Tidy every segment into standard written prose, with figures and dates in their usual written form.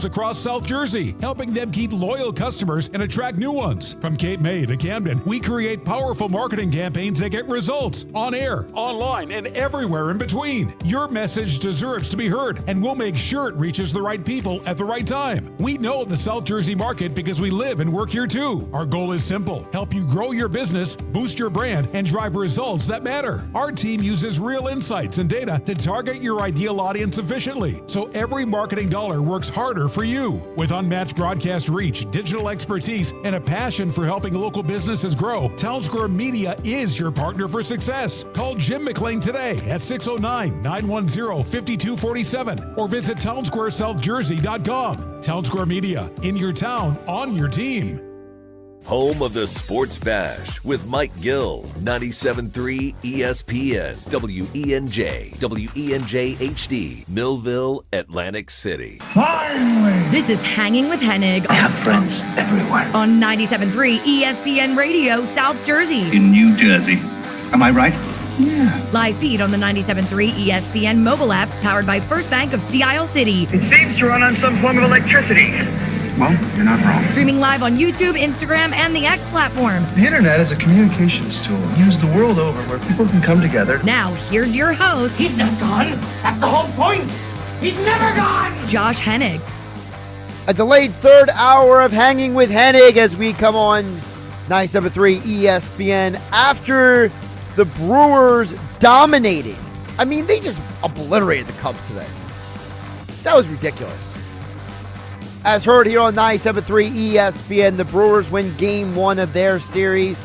across South Jersey, helping them keep loyal customers and attract new ones. From Cape May to Camden, we create powerful marketing campaigns that get results on air, online, and everywhere in between. Your message deserves to be heard, and we'll make sure it reaches the right people at the right time. We know the South Jersey market because we live and work here too. Our goal is simple: help you grow your business, boost your brand, and drive results that matter. Our team uses real insights and data to target your ideal audience efficiently, so every marketing dollar works harder for you. With unmatched broadcast reach, digital expertise, and a passion for helping local businesses grow, Town Square Media is your partner for success. Call Jim McLean today at 609-910-5247 or visit townsquaresouthjersey.com. Town Square Media, in your town, on your team. Home of the Sports Bash with Mike Gill, 97.3 ESPN, WENJ, WENJ HD, Millville, Atlantic City. Finally! This is Hanging with Hennig. I have friends everywhere. On 97.3 ESPN Radio South Jersey. In New Jersey. Am I right? Yeah. Live feed on the 97.3 ESPN mobile app, powered by First Bank of Sea Isle City. It seems to run on some form of electricity. Well, you're not wrong. Streaming live on YouTube, Instagram, and the X platform. The internet is a communications tool used the world over where people can come together. Now, here's your host. He's not gone. That's the whole point. He's never gone. Josh Hennig. A delayed third hour of Hanging with Hennig as we come on 97.3 ESPN after the Brewers dominating. I mean, they just obliterated the Cubs today. That was ridiculous. As heard here on 97.3 ESPN, the Brewers win Game 1 of their series,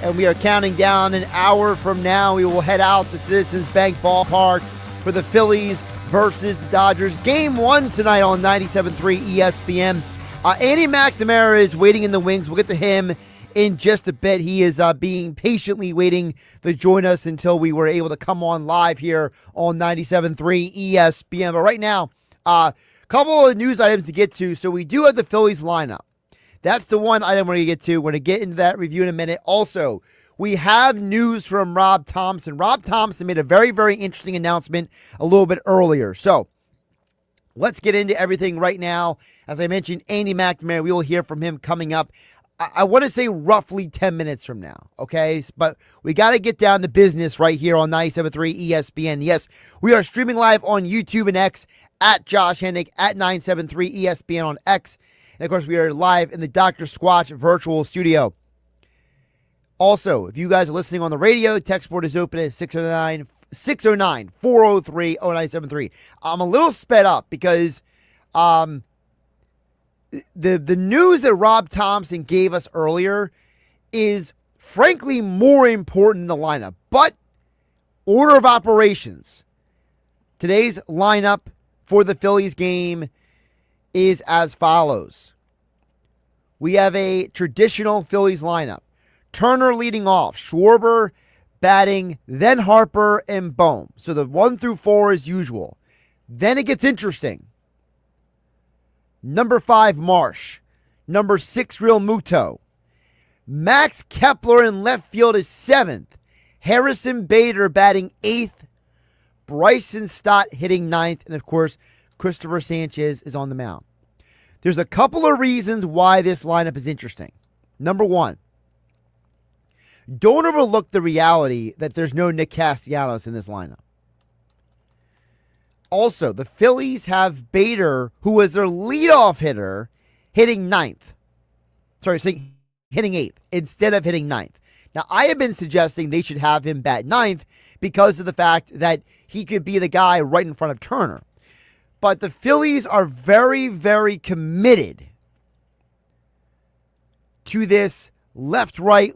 and we are counting down an hour from now. We will head out to Citizens Bank Ballpark for the Phillies versus the Dodgers. Game 1 tonight on 97.3 ESPN. Andy McNamara is waiting in the wings. We'll get to him in just a bit. He is being patiently waiting to join us until we were able to come on live here on 97.3 ESPN. But right now, couple of news items to get to. So we do have the Phillies lineup. That's the one item we're going to get to. We're going to get into that review in a minute. Also, we have news from Rob Thompson. Rob Thompson made a very, very interesting announcement a little bit earlier. So let's get into everything right now. As I mentioned, Andy McNamara, we will hear from him coming up. I want to say roughly 10 minutes from now, okay? But we got to get down to business right here on 97.3 ESPN. Yes, we are streaming live on YouTube and X at Josh Hennig, at 97.3 ESPN on X. And, of course, we are live in the Dr. Squatch virtual studio. Also, if you guys are listening on the radio, text board is open at 609-403-0973. I'm a little sped up because the news that Rob Thompson gave us earlier is frankly more important than the lineup. But order of operations. Today's lineup for the Phillies game is as follows. We have a traditional Phillies lineup. Turner leading off, Schwarber batting, then Harper and Bohm. So the 1 through 4 is usual. Then it gets interesting. Number 5, Marsh. Number 6, Real Muto. Max Kepler in left field is 7th. Harrison Bader batting 8th. Bryson Stott hitting 9th. And, of course, Christopher Sanchez is on the mound. There's a couple of reasons why this lineup is interesting. Number 1, don't overlook the reality that there's no Nick Castellanos in this lineup. Also, the Phillies have Bader, who was their leadoff hitter, hitting 9th. Hitting 8th instead of hitting 9th. Now, I have been suggesting they should have him bat 9th because of the fact that he could be the guy right in front of Turner. But the Phillies are very, very committed to this left, right,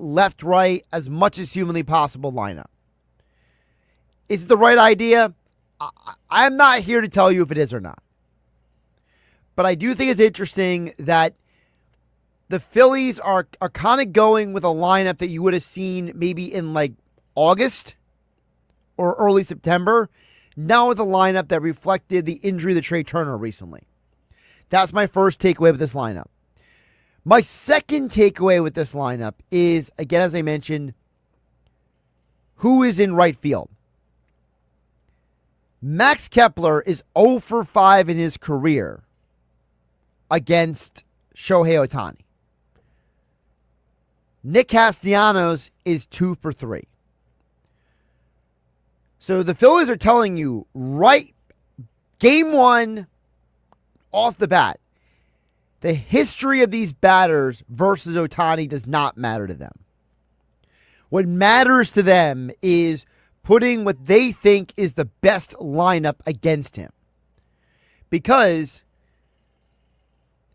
as much as humanly possible lineup. Is it the right idea? I'm not here to tell you if it is or not. But I do think it's interesting that the Phillies are kind of going with a lineup that you would have seen maybe in like August or early September. Now with a lineup that reflected the injury to Trey Turner recently. That's my first takeaway with this lineup. My second takeaway with this lineup is, again, as I mentioned, who is in right field. Max Kepler is 0 for 5 in his career against Shohei Ohtani. Nick Castellanos is 2 for 3. So the Phillies are telling you right, game one, off the bat, the history of these batters versus Ohtani does not matter to them. What matters to them is putting what they think is the best lineup against him. Because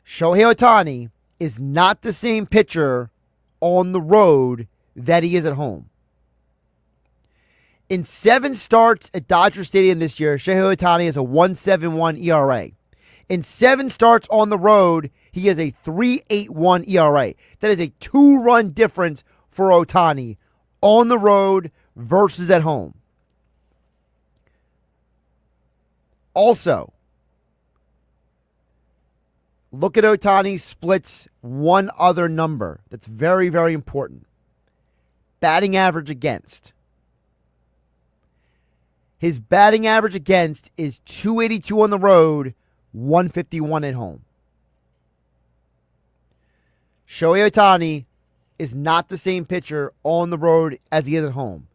Shohei Ohtani is not the same pitcher on the road that he is at home. In 7 starts at Dodger Stadium this year, Shohei Ohtani has a 1.71 ERA. In 7 starts on the road, he has a 3.81 ERA. That is a 2-run difference for Ohtani on the road versus at home. Also, look at Ohtani's splits, one other number that's very, very important. Batting average against. His batting average against is 282 on the road, 151 at home. Shohei Ohtani is not the same pitcher on the road as he is at home.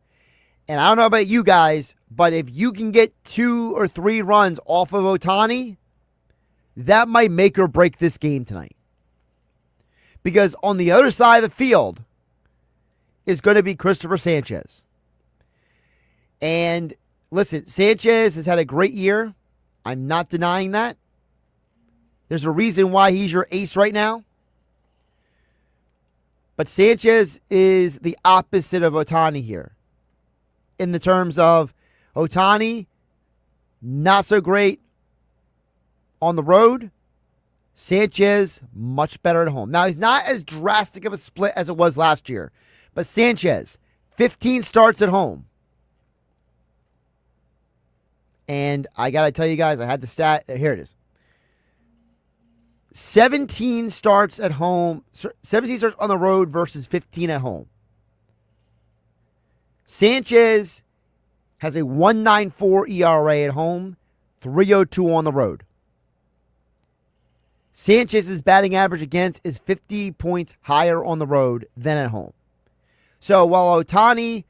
And I don't know about you guys, but if you can get 2 or 3 runs off of Ohtani, that might make or break this game tonight. Because on the other side of the field is going to be Christopher Sanchez. And listen, Sanchez has had a great year. I'm not denying that. There's a reason why he's your ace right now. But Sanchez is the opposite of Ohtani here. In the terms of Ohtani, not so great on the road. Sanchez, much better at home. Now, he's not as drastic of a split as it was last year. But Sanchez, 15 starts at home. And I got to tell you guys, I had the stat. Here it is. 17 starts at home. 17 starts on the road versus 15 at home. Sanchez has a 1.94 ERA at home, 3.02 on the road. Sanchez's batting average against is 50 points higher on the road than at home. So while Ohtani,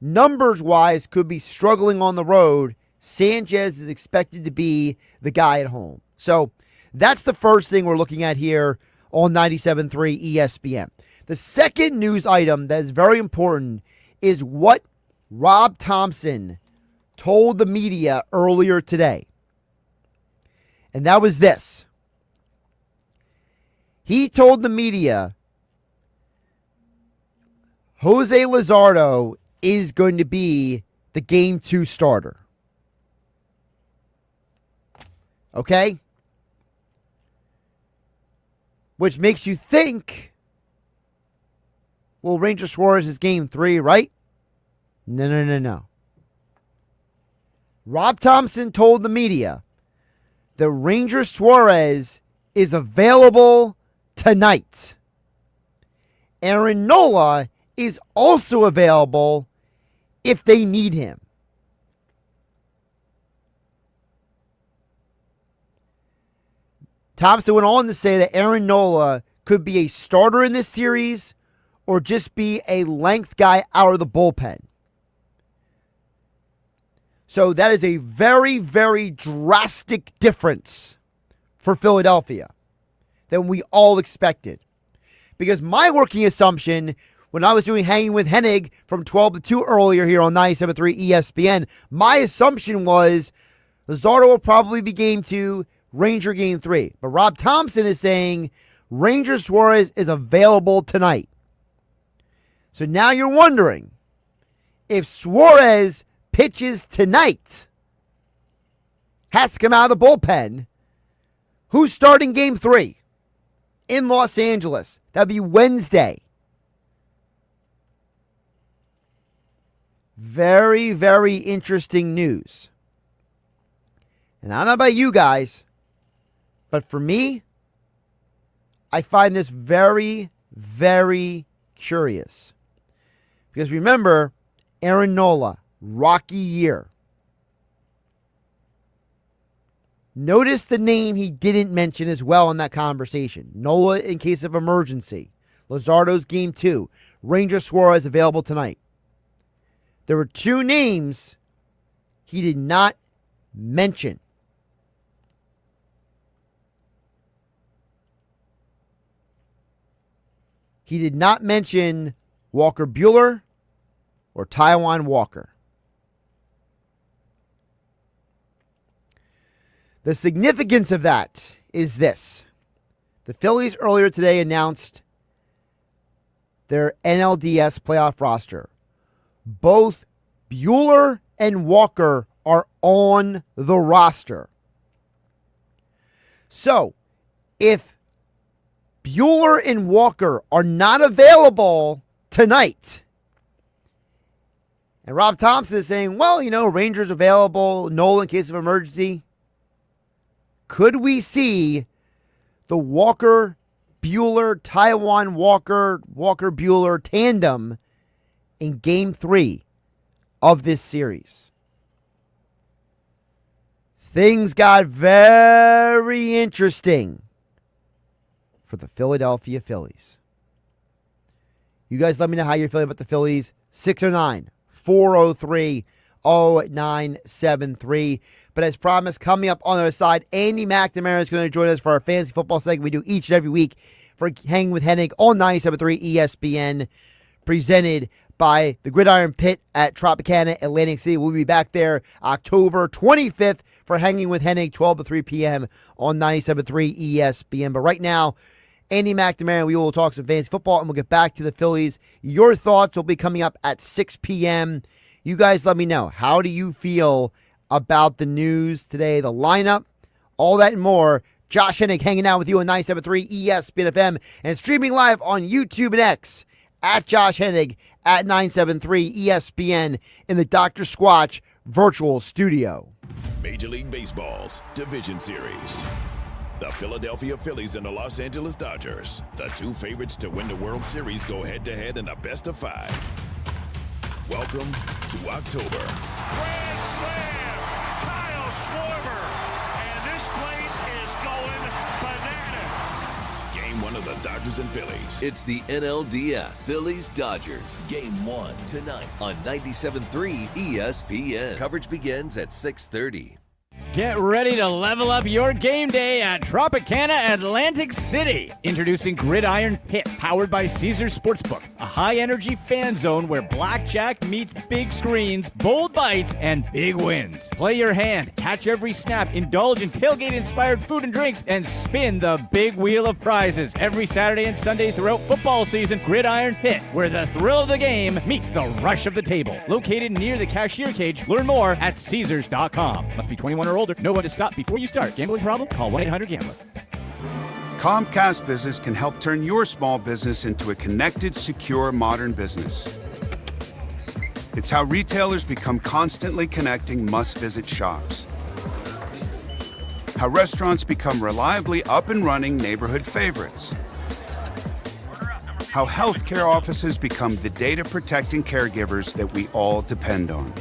numbers-wise, could be struggling on the road, Sanchez is expected to be the guy at home. So that's the first thing we're looking at here on 97.3 ESPN. The second news item that is very important is what Rob Thompson told the media earlier today. And that was this. He told the media Jose Luzardo is going to be the Game 2 starter. Okay? Which makes you think, well, Ranger Suarez is Game 3, right? No. Rob Thompson told the media that Ranger Suarez is available tonight. Aaron Nola is also available if they need him. Thompson went on to say that Aaron Nola could be a starter in this series or just be a length guy out of the bullpen. So that is a very, very drastic difference for Philadelphia than we all expected. Because my working assumption when I was doing Hanging with Hennig from 12 to 2 earlier here on 97.3 ESPN, my assumption was Luzardo will probably be Game 2, Ranger Game 3. But Rob Thompson is saying Ranger Suarez is available tonight. So now you're wondering, if Suarez pitches tonight, has to come out of the bullpen, who's starting Game 3 in Los Angeles? That'd be Wednesday. Very, very interesting news. And I don't know about you guys, but for me, I find this very, very curious. Because remember, Aaron Nola, rocky year. Notice the name he didn't mention as well in that conversation. Nola in case of emergency. Luzardo's Game 2. Ranger Suarez available tonight. There were two names he did not mention. He did not mention Walker Buehler or Taijuan Walker. The significance of that is this. The Phillies earlier today announced their NLDS playoff roster. Both Buehler and Walker are on the roster. So, if Buehler and Walker are not available tonight, and Rob Thompson is saying, well, Rangers available, Nola in case of emergency, could we see the Walker Buehler, Taijuan Walker, Walker Buehler tandem in Game 3 of this series? Things got very interesting for the Philadelphia Phillies. You guys let me know how you're feeling about the Phillies. 609-403-0973. But as promised, coming up on the other side, Andy McNamara is going to join us for our fantasy football segment we do each and every week for Hanging with Hennig on 97.3 ESPN, presented by the Gridiron Pit at Tropicana, Atlantic City. We'll be back there October 25th for Hanging with Hennig, 12 to 3 p.m. on 97.3 ESPN. But right now, Andy McNamara, we will talk some fantasy football, and we'll get back to the Phillies. Your thoughts will be coming up at 6 p.m. You guys let me know. How do you feel about the news today, the lineup, all that and more? Josh Hennig hanging out with you on 97.3 ESPN FM and streaming live on YouTube and X at Josh Hennig at 97.3 ESPN in the Dr. Squatch virtual studio. Major League Baseball's Division Series. The Philadelphia Phillies and the Los Angeles Dodgers, the two favorites to win the World Series, go head-to-head in a best-of-5. Welcome to October. Grand slam! Kyle Schwarber! And this place is going bananas! Game 1 of the Dodgers and Phillies. It's the NLDS Phillies-Dodgers Game 1 tonight on 97.3 ESPN. Coverage begins at 6:30. Get ready to level up your game day at Tropicana Atlantic City. Introducing Gridiron Pit, powered by Caesars Sportsbook, a high-energy fan zone where blackjack meets big screens, bold bites, and big wins. Play your hand, catch every snap, indulge in tailgate-inspired food and drinks, and spin the big wheel of prizes. Every Saturday and Sunday throughout football season, Gridiron Pit, where the thrill of the game meets the rush of the table. Located near the cashier cage. Learn more at Caesars.com. Must be 21 or older. Know when to stop before you start. Gambling problem? Call 1-800-GAMBLER. Comcast Business can help turn your small business into a connected, secure, modern business. It's how retailers become constantly connecting must-visit shops. How restaurants become reliably up and running neighborhood favorites. How healthcare offices become the data-protecting caregivers that we all depend on.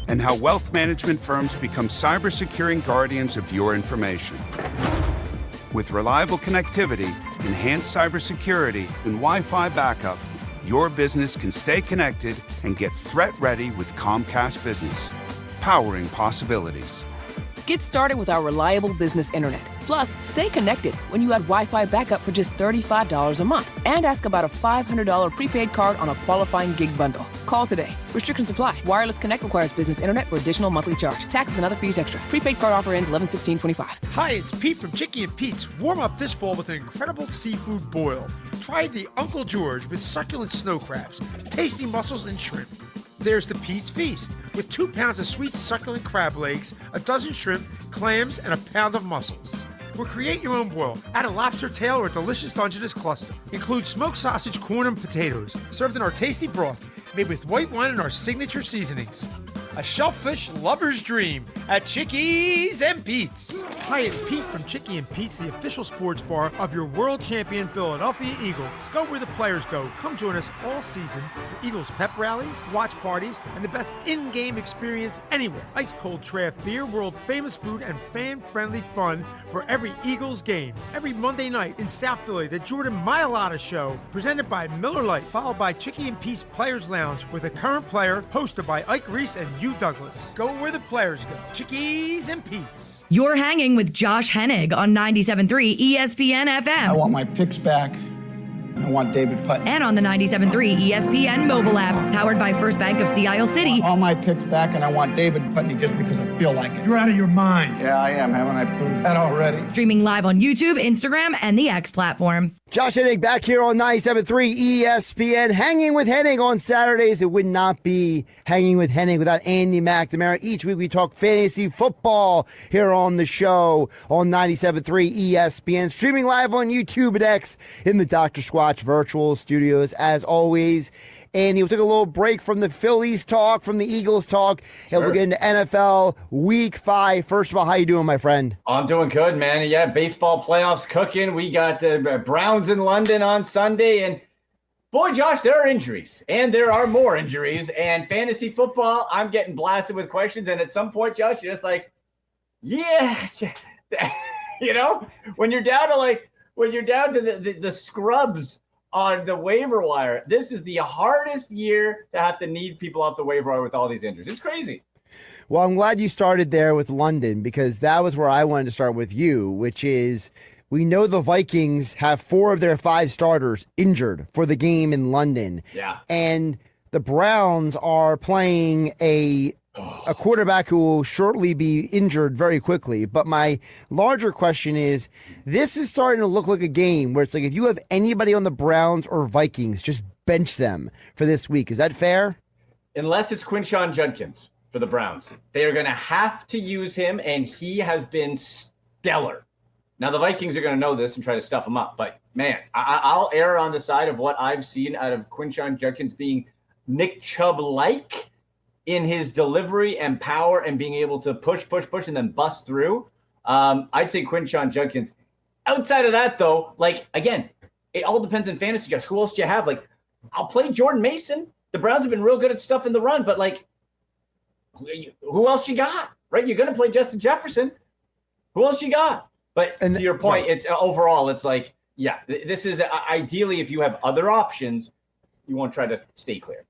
And how wealth management firms become cyber-securing guardians of your information. With reliable connectivity, enhanced cybersecurity, and Wi-Fi backup, your business can stay connected and get threat-ready with Comcast Business, powering possibilities. Get started with our reliable business internet. Plus, stay connected when you add Wi-Fi backup for just $35 a month. And ask about a $500 prepaid card on a qualifying gig bundle. Call today. Restrictions apply. Wireless Connect requires business internet for additional monthly charge. Taxes and other fees extra. Prepaid card offer ends 11/16/25. Hi, it's Pete from Chicky and Pete's. Warm up this fall with an incredible seafood boil. Try the Uncle George with succulent snow crabs, tasty mussels, and shrimp. There's the Pete's Feast with 2 pounds of sweet succulent crab legs, a dozen shrimp, clams, and a pound of mussels. Or create your own boil. Add a lobster tail or a delicious Dungeness cluster. Include smoked sausage, corn, and potatoes, served in our tasty broth, made with white wine and our signature seasonings. a shellfish lover's dream at Chickies and Pete's. Hi, it's Pete from Chickie and Pete's, the official sports bar of your world champion Philadelphia Eagles. Go where the players go. Come join us all season for Eagles pep rallies, watch parties, and the best in-game experience anywhere. Ice cold draft beer, world famous food, and fan-friendly fun for every Eagles game. Every Monday night in South Philly, the Jordan Mailata Show, presented by Miller Lite, followed by Chickie and Pete's Players Lounge with a current player, hosted by Ike Reese and Hugh Douglas. Go where the players go. Chickies and Pete's. You're hanging with Josh Hennig on 97.3 ESPN FM. I want my picks back, and I want David Putnam. And on the 97.3 ESPN mobile app, powered by First Bank of Sea Isle City. All my picks back, and I want David Putnam just because I feel like it. You're out of your mind. Yeah, I am. Haven't I proved that already? Streaming live on YouTube, Instagram, and the X platform. Josh Hennig back here on 97.3 ESPN. Hanging with Hennig on Saturdays. It would not be Hanging with Hennig without Andy McNamara. Each week we talk fantasy football here on the show on 97.3 ESPN. Streaming live on YouTube and X in the Dr. Squatch virtual studios. As always, Andy, we'll take a little break from the Phillies talk, from the Eagles talk, and we'll get into NFL Week 5. First of all, how you doing, my friend? I'm doing good, man. Yeah, baseball playoffs cooking. We got the Browns in London on Sunday, and boy, Josh, there are injuries, and there are more injuries, and fantasy football, I'm getting blasted with questions, and at some point, Josh, you're just like, yeah, you know, when you're down to the scrubs on the waiver wire, this is the hardest year to have to need people off the waiver wire with all these injuries. It's crazy. Well, I'm glad you started there with London, because that was where I wanted to start with you, which is, we know the Vikings have 4 of their 5 starters injured for the game in London. Yeah. And the Browns are playing a quarterback who will shortly be injured very quickly. But my larger question is, this is starting to look like a game where it's like, if you have anybody on the Browns or Vikings, just bench them for this week. Is that fair? Unless it's Quinshon Judkins for the Browns. They are going to have to use him, and he has been stellar. Now, the Vikings are going to know this and try to stuff him up. But, man, I'll err on the side of what I've seen out of Quinshon Judkins being Nick Chubb-like in his delivery and power and being able to push, and then bust through. I'd say Quinshon Judkins. Outside of that, though, like, again, it all depends on fantasy, Josh. Who else do you have? Like, I'll play Jordan Mason. The Browns have been real good at stuff in the run, but, like, who else you got, right? You're going to play Justin Jefferson. Who else you got? But to your point, right, it's overall, it's like, yeah, this is ideally, if you have other options, you want to try to stay clear.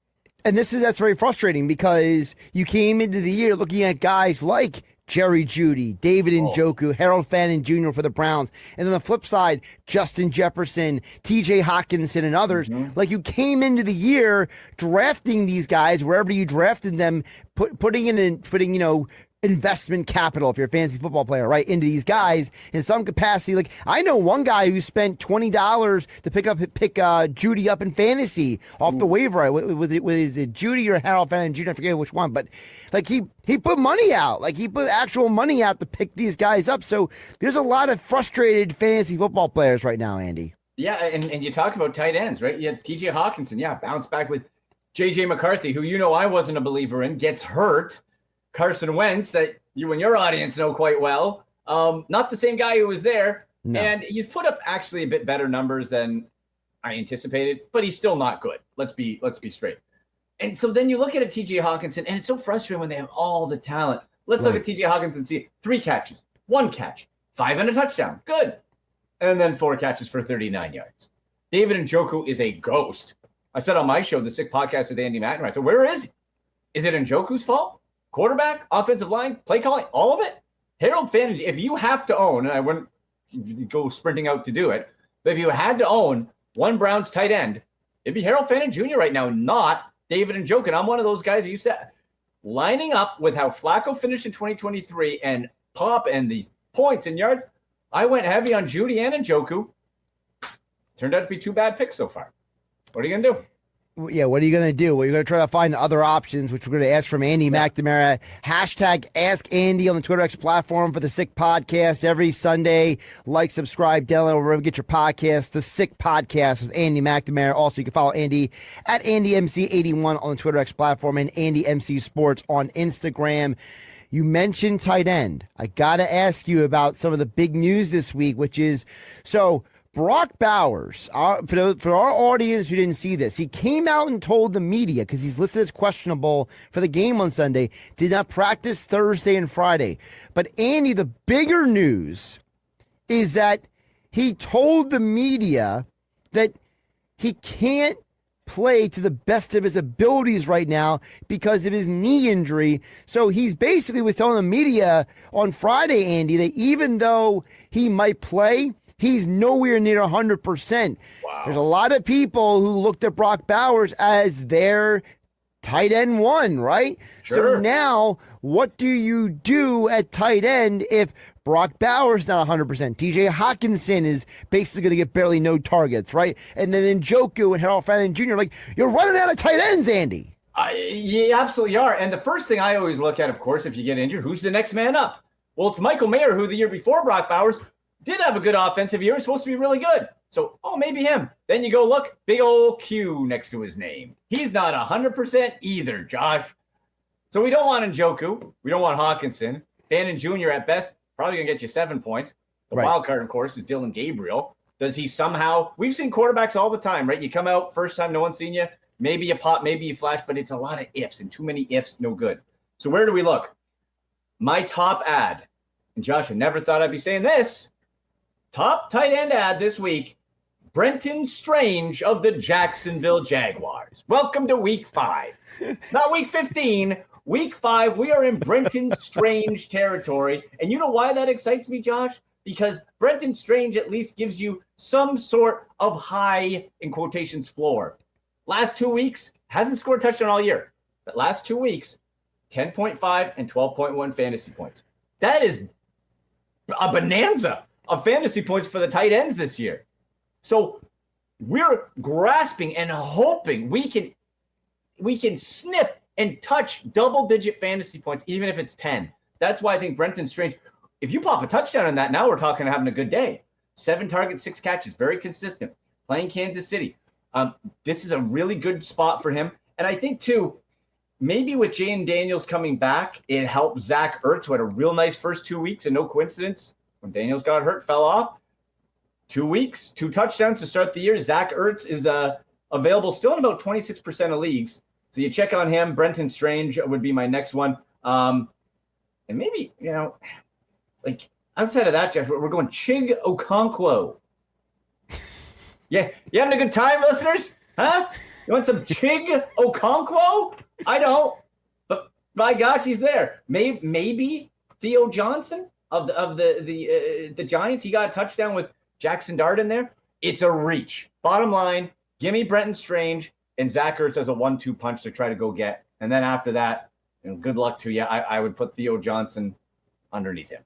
And that's very frustrating, because you came into the year looking at guys like Jerry Jeudy, David Njoku, Harold Fannin Jr. for the Browns. And then the flip side, Justin Jefferson, TJ Hawkinson, and others. Mm-hmm. Like, you came into the year drafting these guys wherever you drafted them, putting, you know, investment capital, if you're a fantasy football player, right, into these guys in some capacity. Like, I know one guy who spent $20 to pick Jeudy up in fantasy off the waiver. Was it Jeudy or Harold Fannin Jr.? I forget which one, but like he put money out. Like, he put actual money out to pick these guys up. So there's a lot of frustrated fantasy football players right now, Andy. Yeah, and you talk about tight ends, right? You had TJ Hawkinson, bounce back with JJ McCarthy, who I wasn't a believer in, gets hurt. Carson Wentz, that you and your audience know quite well, not the same guy who was there. No. And he's put up actually a bit better numbers than I anticipated, but he's still not good. Let's be straight. And so then you look at a TJ Hawkinson, and it's so frustrating when they have all the talent. Let's look at TJ Hawkinson and see 3 catches, 1 catch, 5 and a touchdown. Good. And then 4 catches for 39 yards. David Njoku is a ghost. I said on my show, the Sick Podcast with Andy McNamara, so where is he? Is it Njoku's fault? Quarterback, offensive line, play calling, all of it? Harold Fannin, if you have to own, and I wouldn't go sprinting out to do it, but if you had to own one Browns tight end, it'd be Harold Fannin Jr. right now, not David Njoku. And I'm one of those guys that you said, lining up with how Flacco finished in 2023 and Pop and the points and yards, I went heavy on Jeudy and Njoku. Turned out to be 2 bad picks so far. What are you going to do? Yeah, what are you going to do? Well, you're going to try to find other options, which we're going to ask from Andy McNamara. Hashtag Ask Andy on the Twitter X platform for the Sick Podcast every Sunday. Like, subscribe, download wherever you get your podcast. The Sick Podcast with Andy McNamara. Also, you can follow Andy at AndyMC81 on the Twitter X platform and AndyMC Sports on Instagram. You mentioned tight end. I got to ask you about some of the big news this week, which is Brock Bowers, for our audience who didn't see this, he came out and told the media, because he's listed as questionable for the game on Sunday, did not practice Thursday and Friday. But Andy, the bigger news is that he told the media that he can't play to the best of his abilities right now because of his knee injury. So he's basically was telling the media on Friday, Andy, that even though he might play, he's nowhere near 100%. Wow. There's a lot of people who looked at Brock Bowers as their tight end one, right? Sure. So now, what do you do at tight end if Brock Bowers not 100%? TJ Hawkinson is basically going to get barely no targets, right? And then Njoku and Harold Fannin Jr., you're running out of tight ends, Andy. You absolutely are. And the first thing I always look at, of course, if you get injured, who's the next man up? Well, it's Michael Mayer, who the year before Brock Bowers did have a good offensive year, supposed to be really good. So, maybe him. Then you go look, big old Q next to his name. He's not 100% either, Josh. So we don't want Njoku. We don't want Hawkinson. Fannin Jr. at best, probably going to get you 7 points. The wild card, of course, is Dylan Gabriel. Does he somehow – we've seen quarterbacks all the time, right? You come out, first time, no one's seen you. Maybe you pop, maybe you flash, but it's a lot of ifs, and too many ifs, no good. So where do we look? My top ad, and Josh, I never thought I'd be saying this, top tight end ad this week, Brenton Strange of the Jacksonville Jaguars. Welcome to week 5. Not week 15, week 5. We are in Brenton Strange territory. And you know why that excites me, Josh? Because Brenton Strange at least gives you some sort of high, in quotations, floor. Last 2 weeks, hasn't scored a touchdown all year. But last 2 weeks, 10.5 and 12.1 fantasy points. That is a bonanza of fantasy points for the tight ends this year. So we're grasping and hoping we can sniff and touch double-digit fantasy points, even if it's 10. That's why I think Brenton Strange, if you pop a touchdown on that, now we're talking having a good day. 7 targets, 6 catches, very consistent. Playing Kansas City. This is a really good spot for him. And I think, too, maybe with Jane Daniels coming back, it helped Zach Ertz, who had a real nice first 2 weeks, and no coincidence. When Daniels got hurt, fell off. 2 weeks, 2 touchdowns to start the year. Zach Ertz is available still in about 26% of leagues. So you check on him. Brenton Strange would be my next one. And maybe, outside of that, Jeff, we're going Chig Okonkwo. Yeah, you having a good time, listeners? Huh? You want some Chig Okonkwo? I don't. But my gosh, he's there. Maybe Theo Johnson of the Giants. He got a touchdown with Jackson Dart in there. It's a reach. Bottom line, give me Brenton Strange and Zach Ertz as a 1-2 punch to try to go get. And then after that, good luck to you. I would put Theo Johnson underneath him.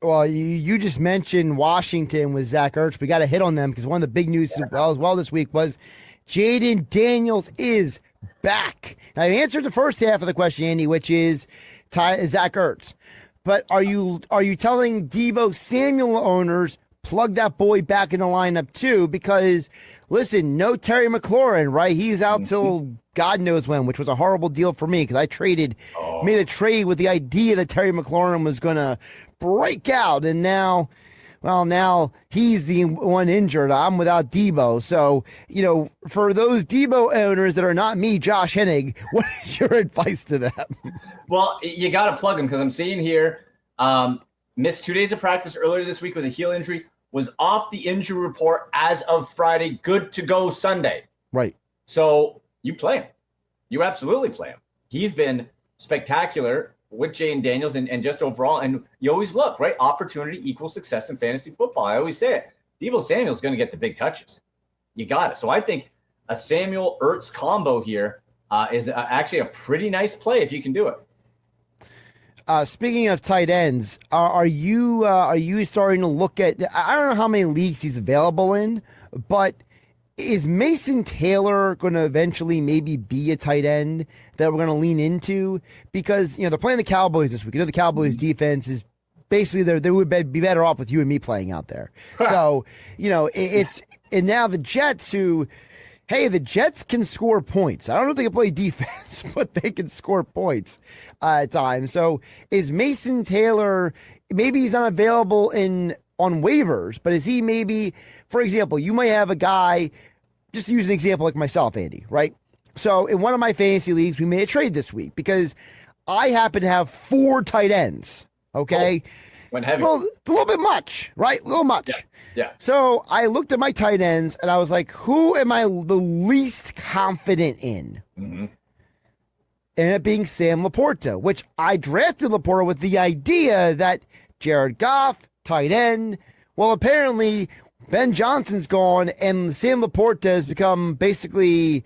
Well, you just mentioned Washington with Zach Ertz. We got to hit on them because one of the big news as well this week was Jaden Daniels is back. Now, you answered the first half of the question, Andy, which is Zach Ertz. But are you telling Deebo Samuel owners plug that boy back in the lineup too? Because listen, no Terry McLaurin, right? He's out till God knows when, which was a horrible deal for me because I made a trade with the idea that Terry McLaurin was going to break out, and now he's the one injured. I'm without Deebo. So, for those Deebo owners that are not me, Josh Hennig, what is your advice to them? Well, you got to plug him because I'm seeing here, missed 2 days of practice earlier this week with a heel injury, was off the injury report as of Friday, good to go Sunday. Right. So you play him. You absolutely play him. He's been spectacular with Jane Daniels and just overall. And you always look, right? Opportunity equals success in fantasy football. I always say it. Deebo Samuel's going to get the big touches. You got it. So I think a Samuel Ertz combo here is actually a pretty nice play if you can do it. Speaking of tight ends, are you starting to look at? I don't know how many leagues he's available in, but is Mason Taylor going to eventually maybe be a tight end that we're going to lean into? Because, they're playing the Cowboys this week. The Cowboys defense is basically they would be better off with you and me playing out there. So, and now the Jets the Jets can score points. I don't know if they can play defense, but they can score points at times. So is Mason Taylor, maybe he's not available on waivers, but is he maybe, for example, you might have a guy, just to use an example like myself, Andy, right? So in one of my fantasy leagues, we made a trade this week because I happen to have 4 tight ends, okay? Went heavy. Well, it's a little bit much, right? A little much. Yeah. So I looked at my tight ends and I was like, who am I the least confident in? Mm-hmm. Ended up being Sam Laporta, which I drafted Laporta with the idea that Jared Goff, tight end. Well, apparently Ben Johnson's gone and Sam Laporta has become basically,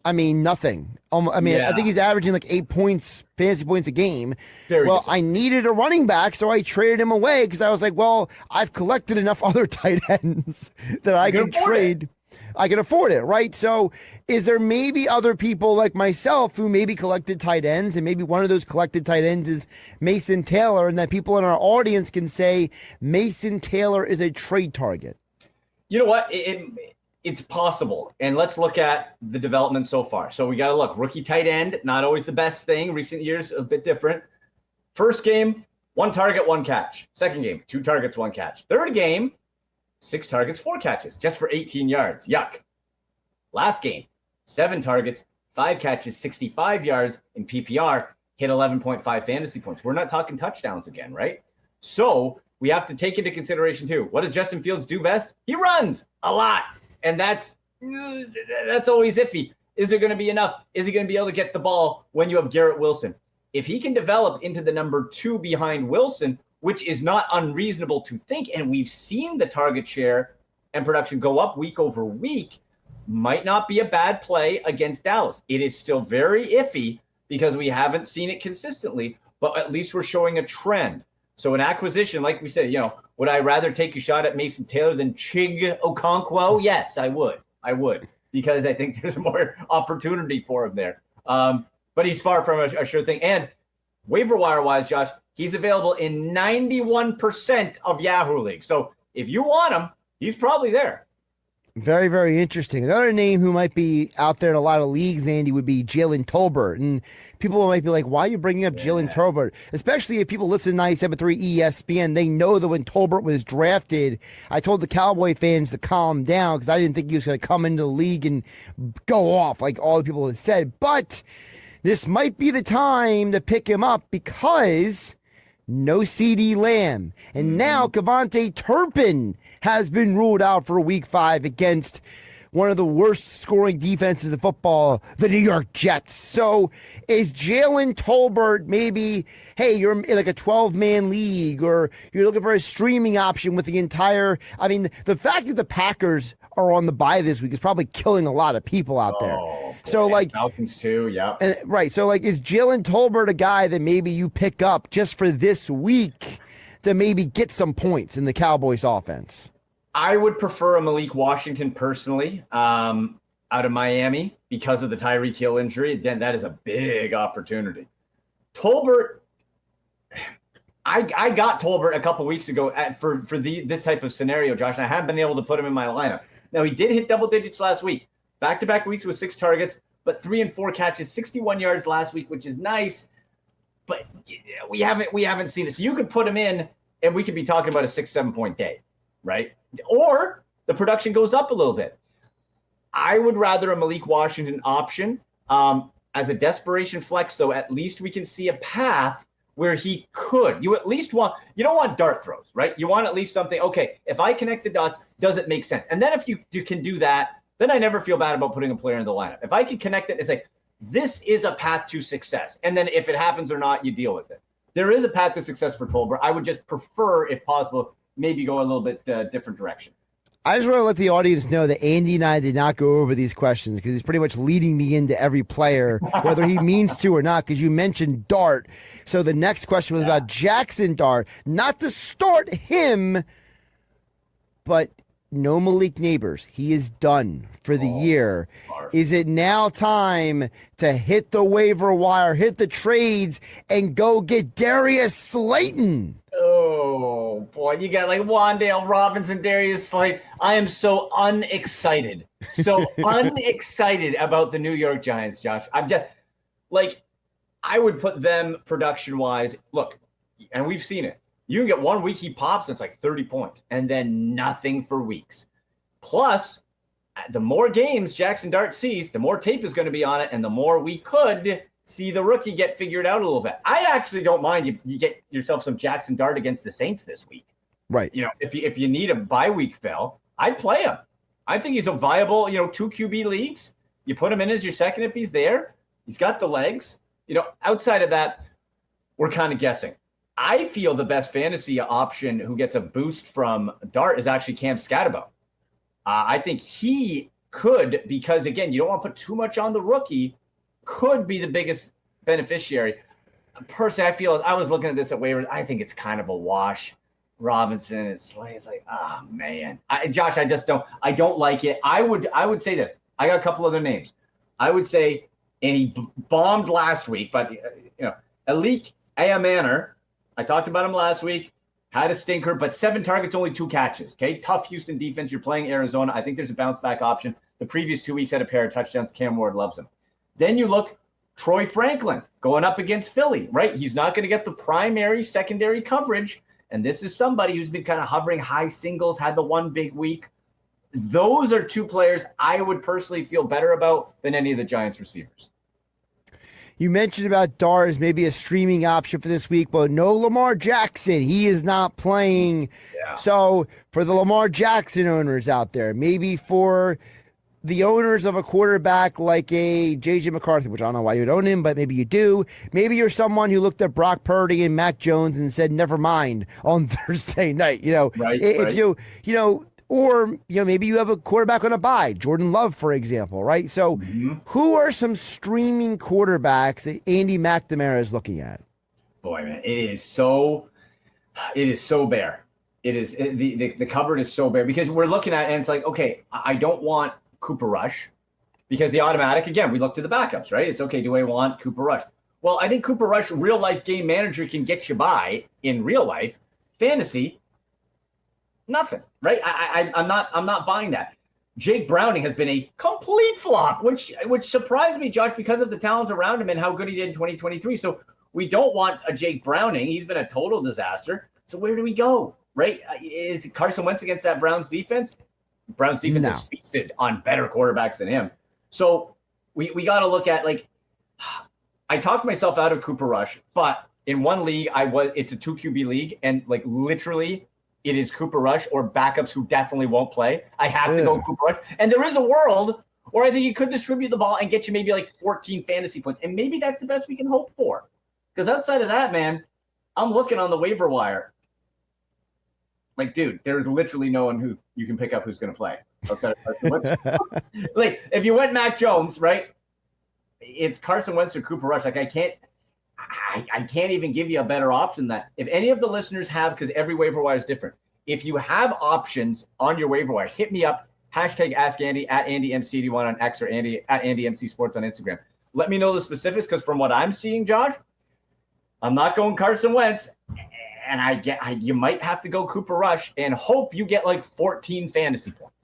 nothing. I think he's averaging like 8 points, fantasy points a game. I needed a running back, so I traded him away because I was like, well, I've collected enough other tight ends that I can trade. I can afford it, right? So is there maybe other people like myself who maybe collected tight ends, and maybe one of those collected tight ends is Mason Taylor, and that people in our audience can say Mason Taylor is a trade target? You know what? It's possible. And let's look at the development so far. So we got to look. Rookie tight end, not always the best thing. Recent years, a bit different. First game, 1 target, 1 catch. Second game, 2 targets, 1 catch. Third game, 6 targets, 4 catches, just for 18 yards. Yuck. Last game, 7 targets, 5 catches, 65 yards in PPR, hit 11.5 fantasy points. We're not talking touchdowns again, right? So we have to take into consideration, too. What does Justin Fields do best? He runs a lot. And that's always iffy. Is there going to be enough? Is he going to be able to get the ball when you have Garrett Wilson? If he can develop into the number 2 behind Wilson, which is not unreasonable to think, and we've seen the target share and production go up week over week, might not be a bad play against Dallas. It is still very iffy because we haven't seen it consistently, but at least we're showing a trend. So an acquisition, like we said, would I rather take a shot at Mason Taylor than Chig Okonkwo? Yes, I would. Because I think there's more opportunity for him there. But he's far from a sure thing. And waiver wire-wise, Josh, he's available in 91% of Yahoo leagues. So if you want him, he's probably there. Very, very interesting. Another name who might be out there in a lot of leagues, Andy, would be Jalen Tolbert. And people might be like, why are you bringing up Jalen Tolbert? Especially if people listen to 97.3 ESPN, they know that when Tolbert was drafted, I told the Cowboy fans to calm down because I didn't think he was going to come into the league and go off like all the people have said. But this might be the time to pick him up because no CeeDee Lamb. And now Kevontae Turpin has been ruled out for week 5 against one of the worst scoring defenses in football, the New York Jets. So is Jalen Tolbert maybe, hey, you're in like a 12-man league or you're looking for a streaming option with the entire, the fact that the Packers are on the bye this week is probably killing a lot of people out there. So Falcons too, yeah. Right. So is Jalen Tolbert a guy that maybe you pick up just for this week to maybe get some points in the Cowboys offense? I would prefer a Malik Washington personally out of Miami because of the Tyreek Hill injury. Then that is a big opportunity. Tolbert, I got Tolbert a couple weeks ago for this type of scenario, Josh, and I haven't been able to put him in my lineup. Now, he did hit double digits last week. Back-to-back weeks with 6 targets, but 3 and 4 catches, 61 yards last week, which is nice. But we haven't seen it. So you could put him in, and we could be talking about a 6-7 point day, right? Or the production goes up a little bit. I would rather a Malik Washington option. As a desperation flex, though, at least we can see a path where he could. You don't want dart throws, right? You want at least something, okay, if I connect the dots, does it make sense? And then if you can do that, then I never feel bad about putting a player in the lineup. If I can connect it and say, this is a path to success. And then if it happens or not, you deal with it. There is a path to success for Tolbert. I would just prefer, if possible, maybe go a little bit different direction. I just want to let the audience know that Andy and I did not go over these questions because he's pretty much leading me into every player, whether he means to or not, because you mentioned Dart. So the next question was about Jackson Dart. Not to start him, but no Malik Neighbors. He is done for the year. Is it now time to hit the waiver wire, hit the trades, and go get Darius Slayton? Oh, boy. You got like Wan'Dale Robinson, Darius Slayton. I am so unexcited. So unexcited about the New York Giants, Josh. I'm just like, I would put them production-wise. Look, and we've seen it. You can get 1 week he pops, and it's like 30 points, and then nothing for weeks. Plus, the more games Jackson Dart sees, the more tape is going to be on it, and the more we could see the rookie get figured out a little bit. I actually don't mind you get yourself some Jackson Dart against the Saints this week. Right. You know, if you need a bye week fill, I'd play him. I think he's a viable, 2 QB leagues. You put him in as your second if he's there. He's got the legs. Outside of that, we're kind of guessing. I feel the best fantasy option who gets a boost from Dart is actually Cam Scatterbo. I think he could, because, again, you don't want to put too much on the rookie, could be the biggest beneficiary. Personally, I feel, I was looking at this at waivers, I think it's kind of a wash. Robinson and Slay, it's like, oh, man. Josh, I don't like it. I would say this. I got a couple other names. I would say, and he bombed last week, but, Alik Ayamanor, I talked about him last week, had a stinker, but 7 targets, only 2 catches. Okay, tough Houston defense. You're playing Arizona. I think there's a bounce back option. The previous 2 weeks had a pair of touchdowns. Cam Ward loves him. Then you look, Troy Franklin going up against Philly, right? He's not going to get the primary, secondary coverage. And this is somebody who's been kind of hovering high singles, had the 1 big week. Those are 2 players I would personally feel better about than any of the Giants receivers. You mentioned about Dart as maybe a streaming option for this week, but no Lamar Jackson. He is not playing. Yeah. So for the Lamar Jackson owners out there, maybe for the owners of a quarterback like a J.J. McCarthy, which I don't know why you would own him, but maybe you do. Maybe you're someone who looked at Brock Purdy and Mac Jones and said, never mind on Thursday night. Or maybe you have a quarterback on a bye, Jordan Love, for example, right? So who are some streaming quarterbacks that Andy McNamara is looking at? Boy, man, it is so bare. The cupboard is so bare because we're looking at it and it's like, okay, I don't want Cooper Rush because the automatic, again, we look to the backups, right? It's okay, do I want Cooper Rush? Well, I think Cooper Rush, real life game manager, can get you by in real life. Fantasy, nothing, right? I'm not buying that. Jake Browning has been a complete flop, which surprised me, Josh, because of the talent around him and how good he did in 2023. So we don't want a Jake Browning. He's been a total disaster. So where do we go, right? Is Carson Wentz against that Browns defense? Browns defense has feasted on better quarterbacks than him. So we got to look at, like, I talked myself out of Cooper Rush, but in one league, it's a 2 QB league, and like literally it is Cooper Rush or backups who definitely won't play. I have to go Cooper Rush. And there is a world where I think you could distribute the ball and get you maybe like 14 fantasy points. And maybe that's the best we can hope for. Because outside of that, man, I'm looking on the waiver wire. Like, dude, there's literally no one who you can pick up who's going to play outside of Carson Wentz. Like, if you went Mac Jones, right, it's Carson Wentz or Cooper Rush. Like, I can't even give you a better option than that. If any of the listeners have, because every waiver wire is different, if you have options on your waiver wire, hit me up, #AskAndy, @AndyMC81 on X, or Andy @AndyMC Sports on Instagram. Let me know the specifics, because from what I'm seeing, Josh, I'm not going Carson Wentz, and you might have to go Cooper Rush and hope you get like 14 fantasy points.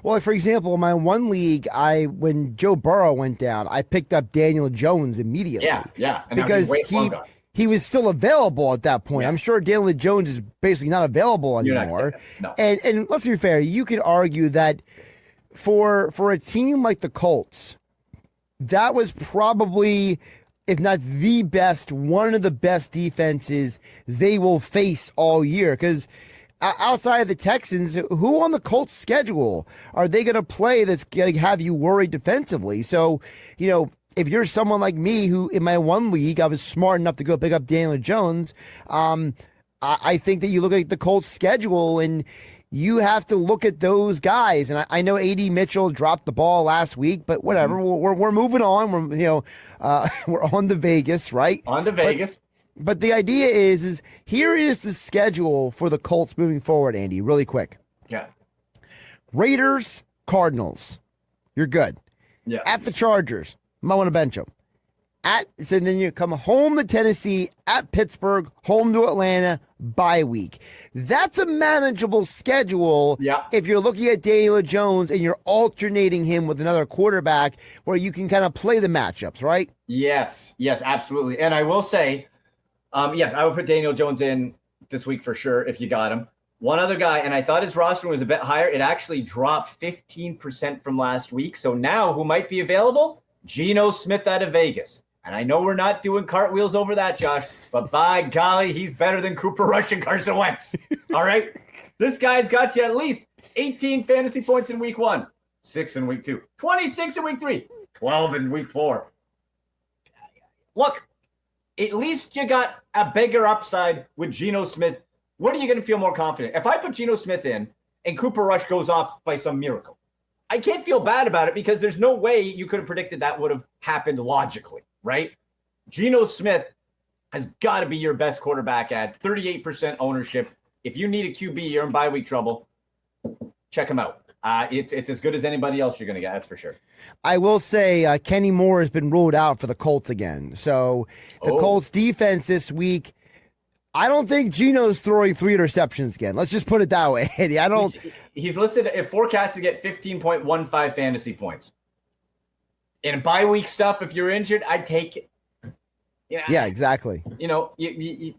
Well, for example, in my one league, when Joe Burrow went down, I picked up Daniel Jones immediately. Yeah. And because he was still available at that point. Yeah. I'm sure Daniel Jones is basically not available anymore. No. And let's be fair, you could argue that for a team like the Colts, that was probably, if not the best, one of the best defenses they will face all year. Because outside of the Texans, who on the Colts schedule are they going to play that's going to have you worried defensively? So, if you're someone like me who in my one league, I was smart enough to go pick up Daniel Jones, I think that you look at the Colts schedule and you have to look at those guys. And I know A.D. Mitchell dropped the ball last week, but whatever, we're moving on. We're on to Vegas, right? On to Vegas. But the idea is here is the schedule for the Colts moving forward, Andy, really quick. Yeah. Raiders, Cardinals. You're good. Yeah. At the Chargers, might want to bench them. So then you come home to Tennessee, at Pittsburgh, home to Atlanta, bye week. That's a manageable schedule if you're looking at Daniel Jones and you're alternating him with another quarterback where you can kind of play the matchups, right? Yes, absolutely. And I will say, I would put Daniel Jones in this week for sure if you got him. One other guy, and I thought his roster was a bit higher. It actually dropped 15% from last week. So now who might be available? Geno Smith out of Vegas. And I know we're not doing cartwheels over that, Josh, but by golly, he's better than Cooper Rush and Carson Wentz. All right? This guy's got you at least 18 fantasy points in week 1, 6 in week 2, 26 in week 3, 12 in week 4. Look, at least you got a bigger upside with Geno Smith. What are you going to feel more confident? If I put Geno Smith in and Cooper Rush goes off by some miracle, I can't feel bad about it because there's no way you could have predicted that would have happened logically. Right? Geno Smith has got to be your best quarterback at 38% ownership. If you need a QB, you're in bye week trouble, check him out. It's as good as anybody else you're going to get, that's for sure. I will say Kenny Moore has been ruled out for the Colts again. So the Colts defense this week, I don't think Geno's throwing 3 interceptions again. Let's just put it that way. He's listed if forecast to get 15.15 fantasy points. In bye week stuff, if you're injured, I'd take it. Yeah, exactly. You know, you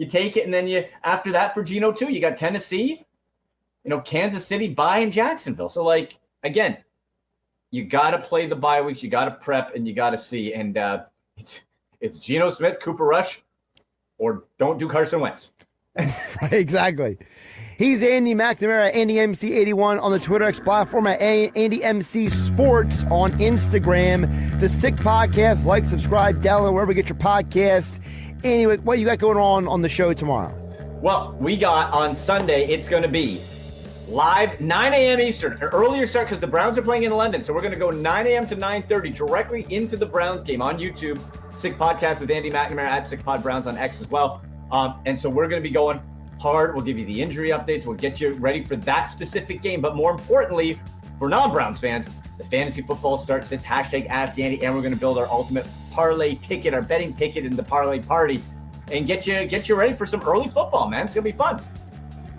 take it, and then after that for Geno too, you got Tennessee, Kansas City, bye, and Jacksonville. So again, you got to play the bye weeks, you got to prep, and you got to see. And it's Geno Smith, Cooper Rush, or don't do Carson Wentz. Right, exactly. He's Andy McNamara, AndyMC81 on the Twitter X platform, at AndyMC Sports on Instagram. The Sick Podcast, like, subscribe, download wherever you get your podcasts. Anyway, what you got going on the show tomorrow? Well, we got on Sunday, it's going to be live 9 a.m. Eastern, an earlier start because the Browns are playing in London. So we're going to go 9 a.m. to 9:30 directly into the Browns game on YouTube. Sick Podcast with Andy McNamara at Sick Pod Browns on X as well. And so we're going to be going hard. We'll give you the injury updates. We'll get you ready for that specific game. But more importantly, for non-Browns fans, the fantasy football starts. It's #AskAndy, and we're going to build our ultimate parlay ticket, our betting ticket in the parlay party, and get you ready for some early football, man. It's going to be fun.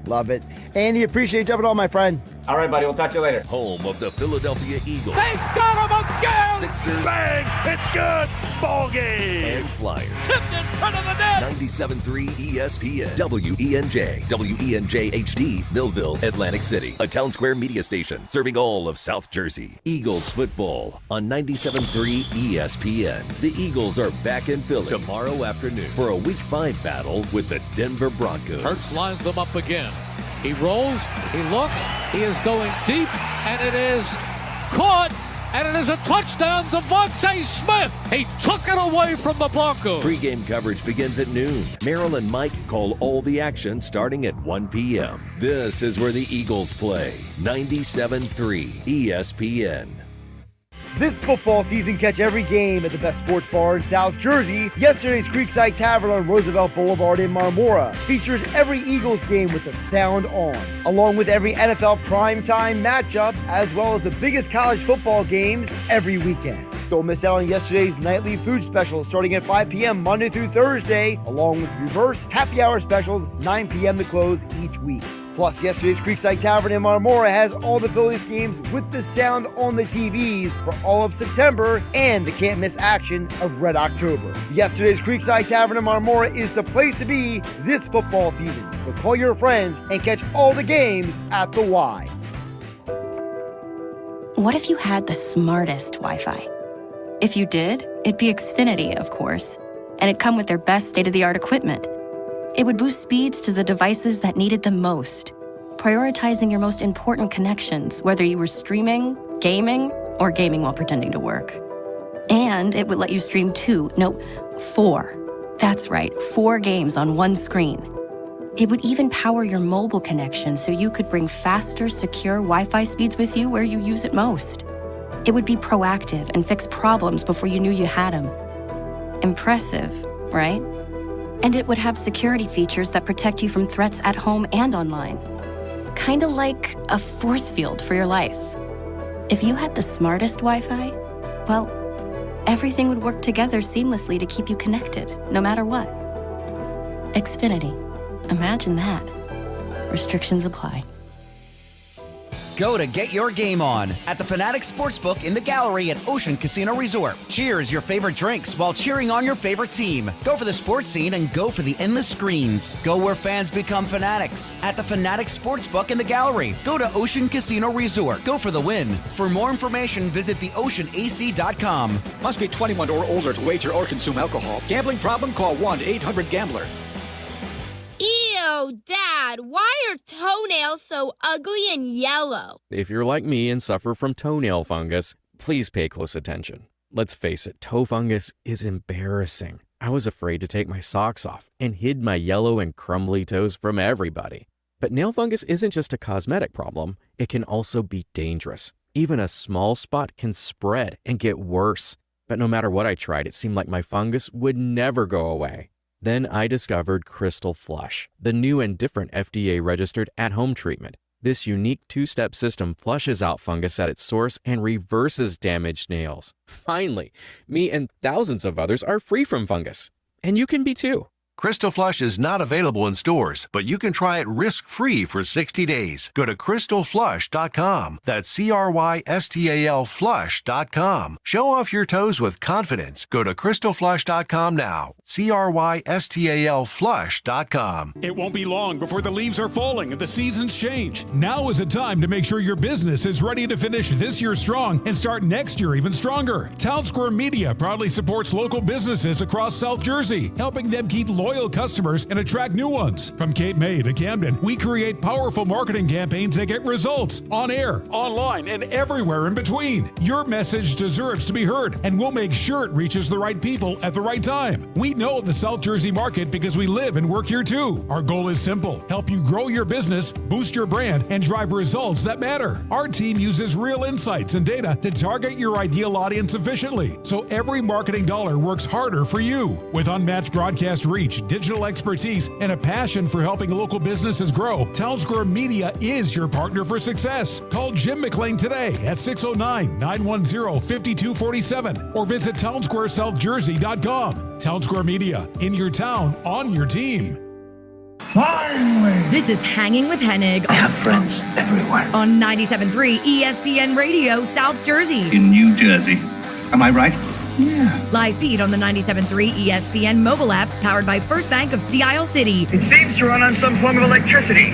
Love it. Andy, appreciate you jumping on, my friend. All right, buddy. We'll talk to you later. Home of the Philadelphia Eagles. They got him again! Sixers. Bang! It's good! Ball game! And Flyers. Tipped in front of the net! 97.3 ESPN. WENJ. WENJ HD. Millville, Atlantic City. A Town Square media station serving all of South Jersey. Eagles football on 97.3 ESPN. The Eagles are back in Philly tomorrow afternoon for a Week 5 battle with the Denver Broncos. Hurts lines them up again. He rolls, he looks, he is going deep, and it is caught, and it is a touchdown to Devontae Smith. He took it away from the Broncos. Pre-game coverage begins at noon. Merrill and Mike call all the action starting at 1 p.m. This is where the Eagles play. 97.3 ESPN. This football season, catch every game at the best sports bar in South Jersey. Yesterday's Creekside Tavern on Roosevelt Boulevard in Marmora features every Eagles game with the sound on, along with every NFL primetime matchup, as well as the biggest college football games every weekend. Don't miss out on yesterday's nightly food specials starting at 5 p.m. Monday through Thursday, along with reverse happy hour specials 9 p.m. to close each week. Plus, yesterday's Creekside Tavern in Marmora has all the Phillies games with the sound on the TVs for all of September and the can't-miss action of Red October. Yesterday's Creekside Tavern in Marmora is the place to be this football season. So call your friends and catch all the games at the Y. What if you had the smartest Wi-Fi? If you did, it'd be Xfinity, of course, and it'd come with their best state-of-the-art equipment. It would boost speeds to the devices that needed them most, prioritizing your most important connections, whether you were streaming, gaming, or gaming while pretending to work. And it would let you stream 4. That's right, 4 games on one screen. It would even power your mobile connection so you could bring faster, secure Wi-Fi speeds with you where you use it most. It would be proactive and fix problems before you knew you had them. Impressive, right? And it would have security features that protect you from threats at home and online. kind of like a force field for your life. If you had the smartest Wi-Fi, well, everything would work together seamlessly to keep you connected, no matter what. Xfinity. Imagine that. Restrictions apply. Go to get your game on at the Fanatics Sportsbook in the Gallery at Ocean Casino Resort. Cheers your favorite drinks while cheering on your favorite team. Go for the sports scene and go for the endless screens. Go where fans become fanatics at the Fanatics Sportsbook in the Gallery. Go to Ocean Casino Resort. Go for the win. For more information, visit theoceanac.com. Must be 21 or older to wager or consume alcohol. Gambling problem? Call 1-800-GAMBLER. Ew, Dad, why are toenails so ugly and yellow? If you're like me and suffer from toenail fungus, please pay close attention. Let's face it, toe fungus is embarrassing. I was afraid to take my socks off and hid my yellow and crumbly toes from everybody. But nail fungus isn't just a cosmetic problem, it can also be dangerous. Even a small spot can spread and get worse. But no matter what I tried, it seemed like my fungus would never go away. Then I discovered Crystal Flush, the new and different FDA-registered at-home treatment. This unique two-step system flushes out fungus at its source and reverses damaged nails. Finally, me and thousands of others are free from fungus. And you can be too. Crystal Flush is not available in stores, but you can try it risk-free for 60 days. Go to crystalflush.com. That's CRYSTAL flush.com. Show off your toes with confidence. Go to crystalflush.com now. CRYSTAL flush.com. It won't be long before the leaves are falling and the seasons change. Now is a time to make sure your business is ready to finish this year strong and start next year even stronger. Town Square Media proudly supports local businesses across South Jersey, helping them keep loyal customers and attract new ones. From Cape May to Camden, we create powerful marketing campaigns that get results on air, online, and everywhere in between. Your message deserves to be heard, and we'll make sure it reaches the right people at the right time. We know the South Jersey market because we live and work here too. Our goal is simple: help you grow your business, boost your brand, and drive results that matter. Our team uses real insights and data to target your ideal audience efficiently, so every marketing dollar works harder for you. With unmatched broadcast reach, digital expertise, and a passion for helping local businesses grow, Town Square Media is your partner for success. Call Jim McLean today at 609-910-5247 or visit townsquaresouthjersey.com. Town Square Media, in your town, on your team. Finally! This is Hanging with Hennig. I have friends everywhere. On 97.3 ESPN Radio South Jersey. In New Jersey. Am I right? Yeah. Live feed on the 97.3 ESPN mobile app, powered by First Bank of Sea Isle City. It seems to run on some form of electricity.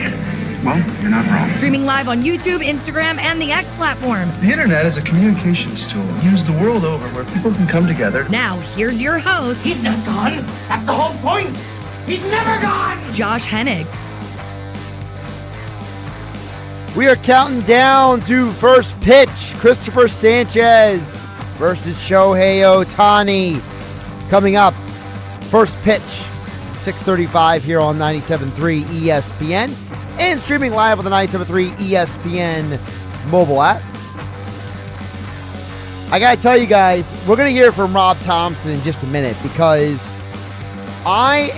Well, you're not wrong. Streaming live on YouTube, Instagram, and the X platform. The internet is a communications tool used the world over where people can come together. Now, here's your host. He's not gone. That's the whole point. He's never gone. Josh Hennig. We are counting down to first pitch. Christopher Sanchez versus Shohei Ohtani. Coming up, first pitch, 6:35 here on 97.3 ESPN and streaming live on the 97.3 ESPN mobile app. I got to tell you guys, we're going to hear from Rob Thompson in just a minute because I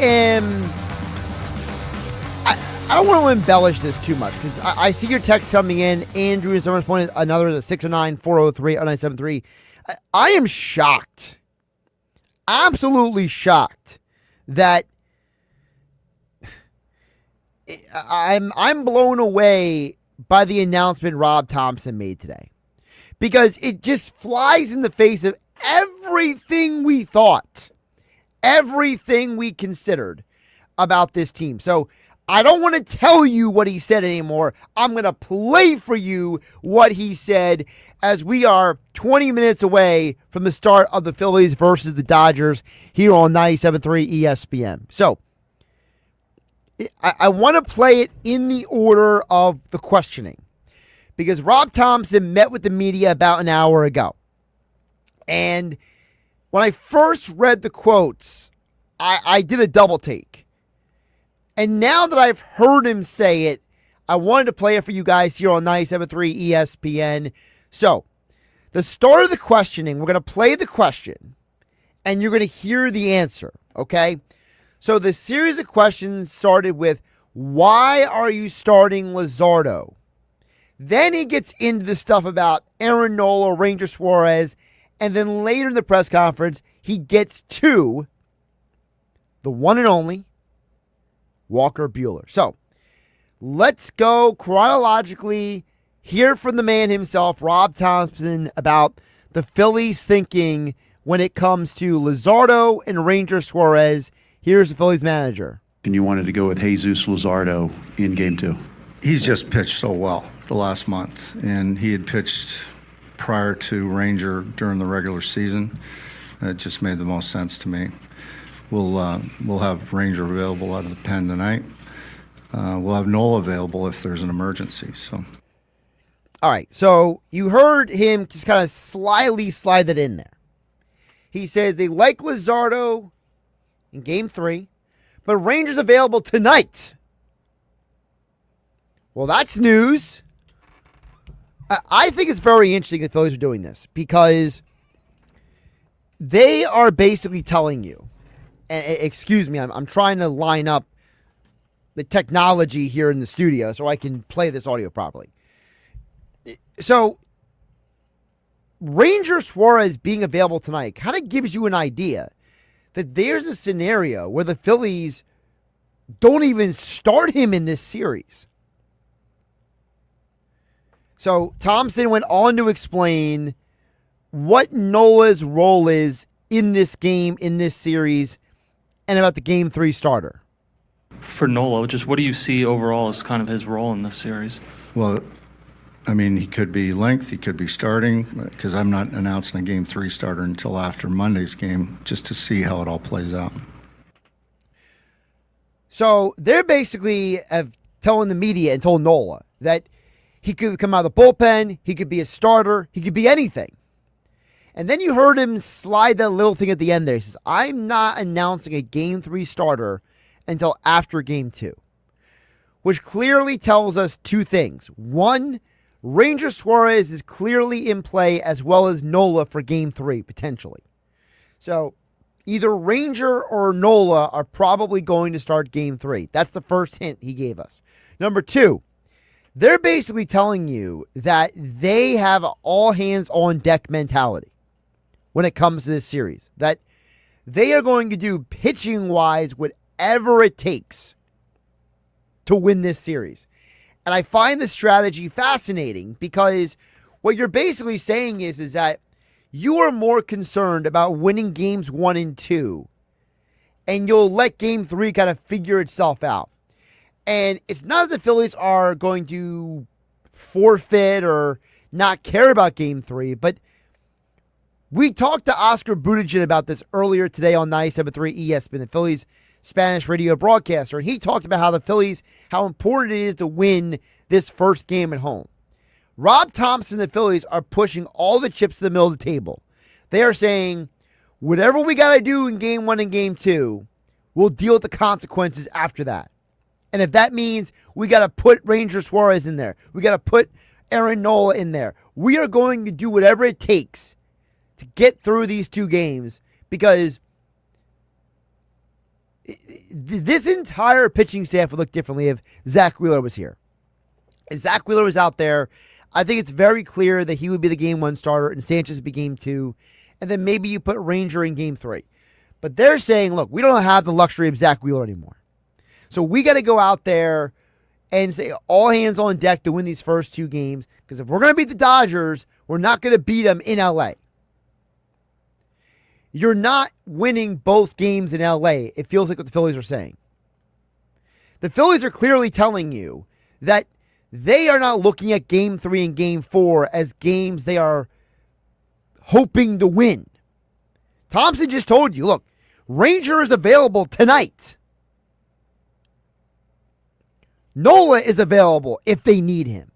don't want to embellish this too much because I see your text coming in. Andrew is someone's point, another is at 609-403-0973. I am shocked, absolutely shocked that I'm blown away by the announcement Rob Thompson made today because it just flies in the face of everything we thought, everything we considered about this team. So I don't want to tell you what he said anymore. I'm going to play for you what he said as we are 20 minutes away from the start of the Phillies versus the Dodgers here on 97.3 ESPN. So I want to play it in the order of the questioning because Rob Thompson met with the media about an hour ago. And when I first read the quotes, I did a double take. And now that I've heard him say it, I wanted to play it for you guys here on 97.3 ESPN. So, the start of the questioning, we're going to play the question, and you're going to hear the answer, okay? So, the series of questions started with, Why are you starting Luzardo? Then he gets into the stuff about Aaron Nola, Ranger Suarez, and then later in the press conference, he gets to the one and only Walker Buehler. So, let's go chronologically, hear from the man himself, Rob Thompson, about the Phillies thinking when it comes to Luzardo and Ranger Suarez. Here's the Phillies manager. And you wanted to go with Jesus Luzardo in Game 2. He's just pitched so well the last month, and he had pitched prior to Ranger during the regular season. It just made the most sense to me. We'll have Ranger available out of the pen tonight. We'll have Nola available if there's an emergency. So, all right. So you heard him just kind of slyly slide that in there. He says they like Luzardo in Game 3, but Ranger's available tonight. Well, that's news. I think it's very interesting that the Phillies are doing this because they are basically telling you, and excuse me, I'm trying to line up the technology here in the studio so I can play this audio properly. So, Ranger Suarez being available tonight kind of gives you an idea that there's a scenario where the Phillies don't even start him in this series. So Thompson went on to explain what Nola's role is in this game, in this series, and about the Game 3 starter. For Nola, just what do you see overall as kind of his role in this series? Well, I mean, he could be length, he could be starting, because I'm not announcing a Game 3 starter until after Monday's game, just to see how it all plays out. So they're basically telling the media and told Nola that he could come out of the bullpen, he could be a starter, he could be anything. And then you heard him slide that little thing at the end there. He says, I'm not announcing a Game 3 starter until after Game 2. Which clearly tells us two things. One, Ranger Suarez is clearly in play as well as Nola for Game 3, potentially. So either Ranger or Nola are probably going to start Game 3. That's the first hint he gave us. Number two, they're basically telling you that they have all hands on deck mentality when it comes to this series. That they are going to do pitching-wise whatever it takes to win this series. And I find the strategy fascinating because what you're basically saying is that you are more concerned about winning games 1 and 2, and you'll let Game 3 kind of figure itself out. And it's not that the Phillies are going to forfeit or not care about Game 3, but we talked to Oscar Buttigieg about this earlier today on 97.3 ESPN, the Phillies Spanish radio broadcaster, and he talked about how important it is to win this first game at home. Rob Thompson and the Phillies are pushing all the chips to the middle of the table. They are saying, whatever we got to do in Game 1 and Game 2, we'll deal with the consequences after that. And if that means we got to put Ranger Suarez in there, we got to put Aaron Nola in there, we are going to do whatever it takes to get through these two games, because this entire pitching staff would look differently if Zach Wheeler was here. If Zach Wheeler was out there, I think it's very clear that he would be the Game 1 starter and Sanchez would be Game 2, and then maybe you put Ranger in Game 3. But they're saying, look, we don't have the luxury of Zach Wheeler anymore. So we got to go out there and say all hands on deck to win these first two games, because if we're going to beat the Dodgers, we're not going to beat them in LA. You're not winning both games in LA, it feels like what the Phillies are saying. The Phillies are clearly telling you that they are not looking at Game 3 and Game 4 as games they are hoping to win. Thompson just told you, look, Ranger is available tonight. Nola is available if they need him.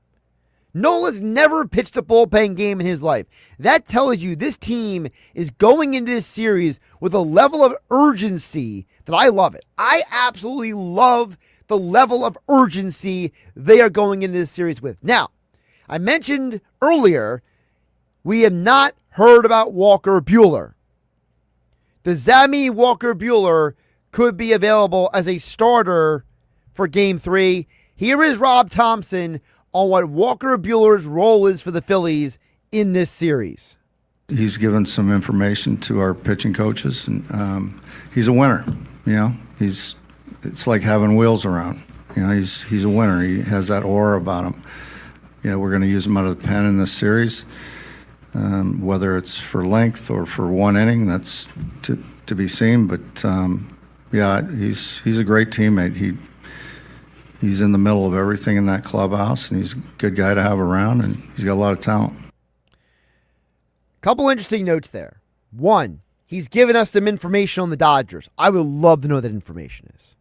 Nola's never pitched a bullpen game in his life. That tells you this team is going into this series with a level of urgency that I love it. I absolutely love the level of urgency they are going into this series with. Now, I mentioned earlier, we have not heard about Walker Buehler. Does that mean Walker Buehler could be available as a starter for Game 3. Here is Rob Thompson on what Walker Buehler's role is for the Phillies in this series. He's given some information to our pitching coaches, and he's a winner. It's like having wheels around. He's a winner. He has that aura about him. We're going to use him out of the pen in this series, whether it's for length or for one inning. That's to be seen. But he's a great teammate. He's in the middle of everything in that clubhouse, and he's a good guy to have around, and he's got a lot of talent. Couple interesting notes there. One, he's given us some information on the Dodgers. I would love to know what that information is.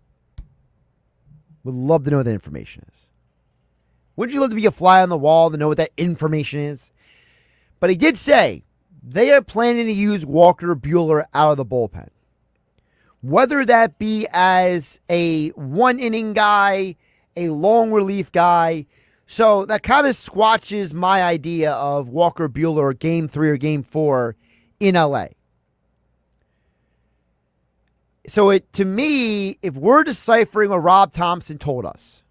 Would love to know what that information is. Wouldn't you love to be a fly on the wall to know what that information is? But he did say they are planning to use Walker Buehler out of the bullpen. Whether that be as a one-inning guy, a long relief guy. So that kind of squashes my idea of Walker Buehler Game 3 or Game 4 in LA. So to me, if we're deciphering what Rob Thompson told us,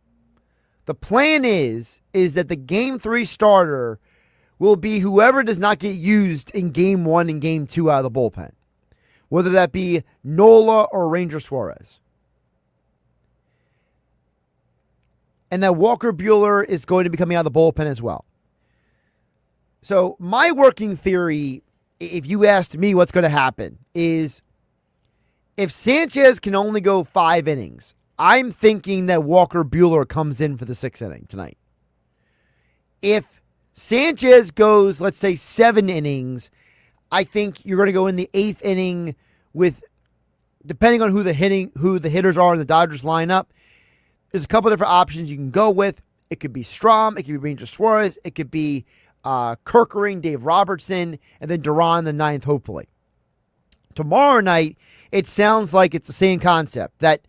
the plan is that the Game 3 starter will be whoever does not get used in Game 1 and Game 2 out of the bullpen, whether that be Nola or Ranger Suarez. And that Walker Buehler is going to be coming out of the bullpen as well. So my working theory, if you asked me what's going to happen, is if Sanchez can only go 5 innings, I'm thinking that Walker Buehler comes in for the 6th inning tonight. If Sanchez goes, let's say, 7 innings, I think you're going to go in the 8th inning with, depending on who the hitters are in the Dodgers lineup, there's a couple different options you can go with. It could be Strom, it could be Ranger Suarez, it could be Kerkering, Dave Robertson, and then Duran the 9th, hopefully. Tomorrow night, it sounds like it's the same concept, that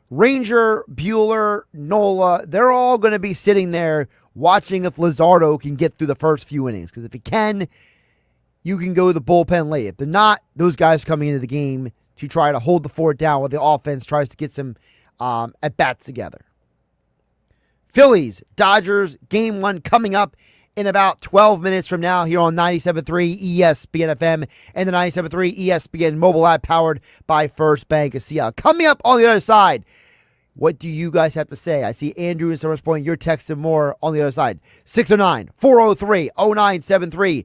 Ranger, Buehler, Nola, they're all going to be sitting there watching if Luzardo can get through the first few innings. Because if he can, you can go to the bullpen late. If they're not, those guys coming into the game to try to hold the fort down while the offense tries to get some at-bats together. Phillies, Dodgers, Game 1 coming up in about 12 minutes from now here on 97.3 ESPN FM and the 97.3 ESPN mobile app powered by First Bank of Seattle. Coming up on the other side, what do you guys have to say? I see Andrew and Summers Point. You're texting more on the other side. 609-403-0973.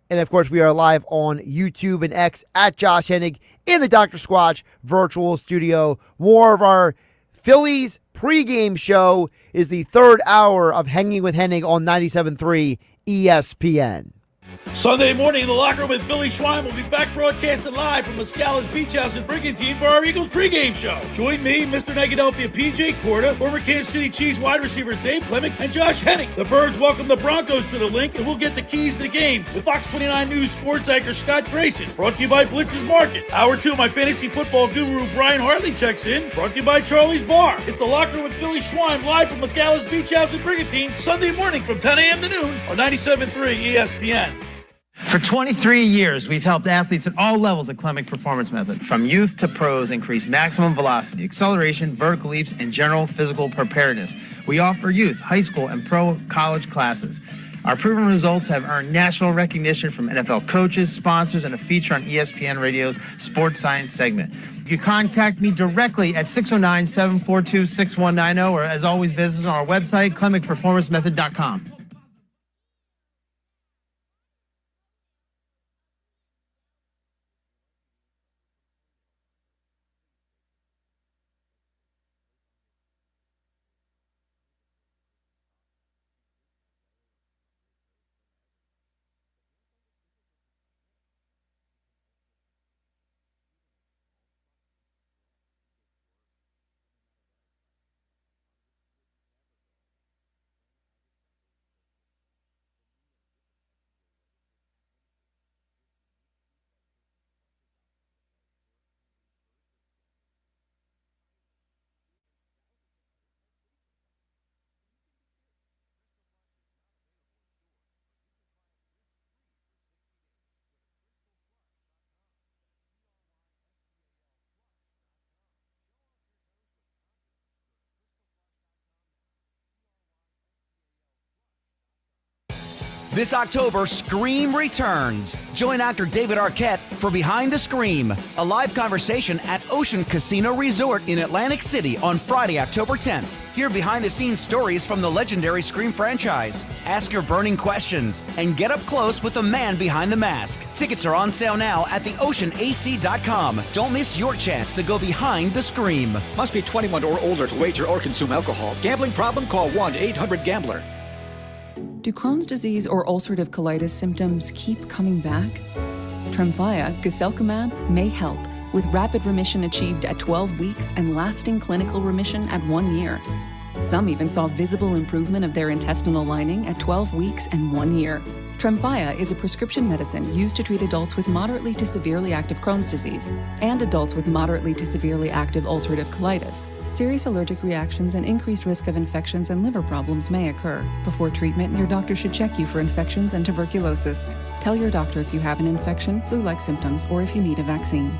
And, of course, we are live on YouTube and X at Josh Hennig in the Dr. Squatch virtual studio. More of our Phillies pregame show is the 3rd hour of Hanging with Hennig on 97.3 ESPN. Sunday morning in the locker room with Billy Schwein. We'll be back broadcasting live from Muscala's Beach House in Brigantine for our Eagles pregame show. Join me, Mr. Negadelphia PJ Corda, former Kansas City Chiefs wide receiver Dave Clemick, and Josh Hennig. The Birds welcome the Broncos to the link, and we'll get the keys to the game with Fox 29 News sports anchor Scott Grayson. Brought to you by Blitz's Market. Hour 2, my fantasy football guru Brian Hartley checks in. Brought to you by Charlie's Bar. It's the locker room with Billy Schwein live from Muscala's Beach House in Brigantine, Sunday morning from 10 a.m. to noon on 97.3 ESPN. For 23 years, we've helped athletes at all levels at Clemick Performance Method, from youth to pros, increase maximum velocity, acceleration, vertical leaps, and general physical preparedness. We offer youth, high school, and pro college classes. Our proven results have earned national recognition from NFL coaches, sponsors, and a feature on ESPN Radio's Sports Science segment. You can contact me directly at 609-742-6190, or as always, visit us on our website, ClemickPerformanceMethod.com. This October, Scream returns. Join actor David Arquette for Behind the Scream, a live conversation at Ocean Casino Resort in Atlantic City on Friday, October 10th. Hear behind-the-scenes stories from the legendary Scream franchise. Ask your burning questions and get up close with the man behind the mask. Tickets are on sale now at theoceanac.com. Don't miss your chance to go behind the Scream. Must be 21 or older to wager or consume alcohol. Gambling problem? Call 1-800-GAMBLER. Do Crohn's disease or ulcerative colitis symptoms keep coming back? Tremfya, guselkumab, may help, with rapid remission achieved at 12 weeks and lasting clinical remission at 1 year. Some even saw visible improvement of their intestinal lining at 12 weeks and 1 year. Tremfya is a prescription medicine used to treat adults with moderately to severely active Crohn's disease and adults with moderately to severely active ulcerative colitis. Serious allergic reactions and increased risk of infections and liver problems may occur. Before treatment, your doctor should check you for infections and tuberculosis. Tell your doctor if you have an infection, flu-like symptoms, or if you need a vaccine.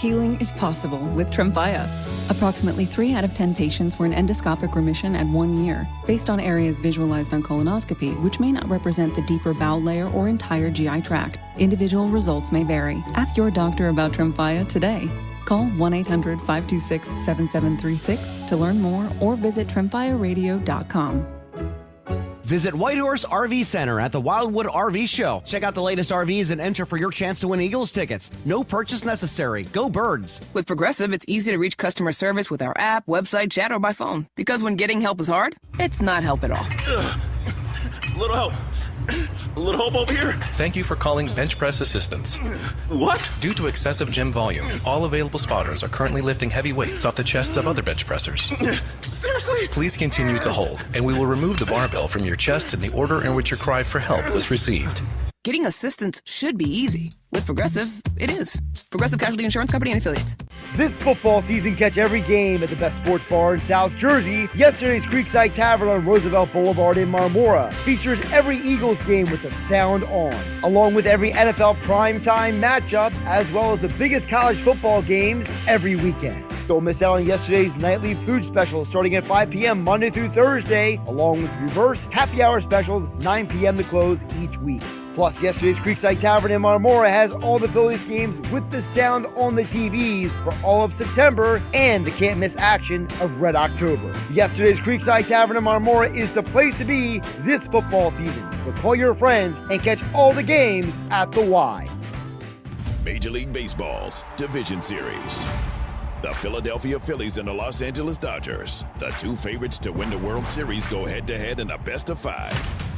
Healing is possible with Tremfya. Approximately 3 out of 10 patients were in endoscopic remission at 1 year, based on areas visualized on colonoscopy, which may not represent the deeper bowel layer or entire GI tract. Individual results may vary. Ask your doctor about Tremfya today. Call 1-800-526-7736 to learn more or visit tremfyaradio.com. Visit Whitehorse RV Center at the Wildwood RV Show. Check out the latest RVs and enter for your chance to win Eagles tickets. No purchase necessary. Go Birds. With Progressive, it's easy to reach customer service with our app, website, chat, or by phone. Because when getting help is hard, it's not help at all. Little help. A little help over here. Thank you for calling Bench Press Assistance. What? Due to excessive gym volume, all available spotters are currently lifting heavy weights off the chests of other bench pressers. Seriously? Please continue to hold, and we will remove the barbell from your chest in the order in which your cry for help was received. Getting assistance should be easy. With Progressive, it is. Progressive Casualty Insurance Company and Affiliates. This football season, catch every game at the best sports bar in South Jersey. Yesterday's Creekside Tavern on Roosevelt Boulevard in Marmora features every Eagles game with the sound on, along with every NFL primetime matchup, as well as the biggest college football games every weekend. Don't miss out on yesterday's nightly food specials starting at 5 p.m. Monday through Thursday, along with reverse happy hour specials 9 p.m. to close each week. Plus, yesterday's Creekside Tavern in Marmora has all the Phillies games with the sound on the TVs for all of September and the can't-miss action of Red October. Yesterday's Creekside Tavern in Marmora is the place to be this football season. So call your friends and catch all the games at the Y. Major League Baseball's Division Series. The Philadelphia Phillies and the Los Angeles Dodgers, the two favorites to win the World Series, go head-to-head in a best-of-5.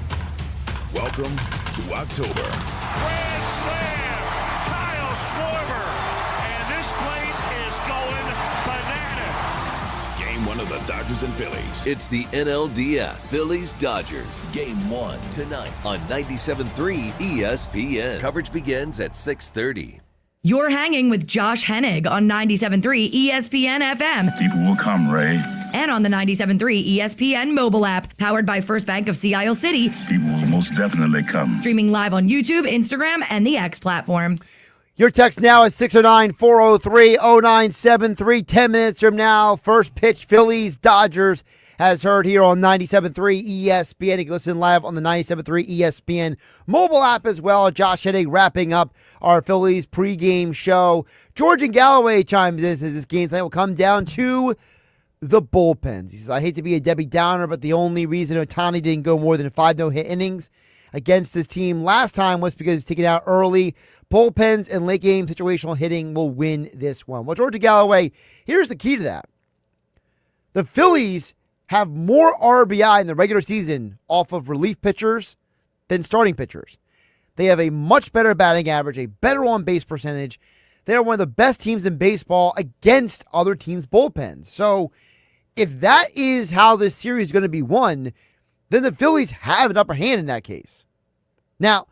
Welcome to October. Grand slam! Kyle Schwarber! And this place is going bananas! Game 1 of the Dodgers and Phillies. It's the NLDS. Phillies-Dodgers. Game 1 tonight on 97.3 ESPN. Coverage begins at 6:30. You're hanging with Josh Hennig on 97.3 ESPN FM. People will come, Ray. And on the 97.3 ESPN mobile app, powered by First Bank of Sea Isle City. People will most definitely come. Streaming live on YouTube, Instagram, and the X platform. Your text now is 609-403-0973. 10 minutes from now, first pitch Phillies-Dodgers as heard here on 97.3 ESPN. You can listen live on the 97.3 ESPN mobile app as well. Josh Hennig wrapping up our Phillies pregame show. George and Galloway chimes in, says this game tonight will come down to the bullpens. He says, I hate to be a Debbie Downer, but the only reason Ohtani didn't go more than 5 no-hit innings against this team last time was because he was taken out early. Bullpens and late game situational hitting will win this one. Well, George and Galloway, here's the key to that. The Phillies have more RBI in the regular season off of relief pitchers than starting pitchers. They have a much better batting average, a better on-base percentage. They are one of the best teams in baseball against other teams' bullpens. So if that is how this series is going to be won, then the Phillies have an upper hand in that case. Now,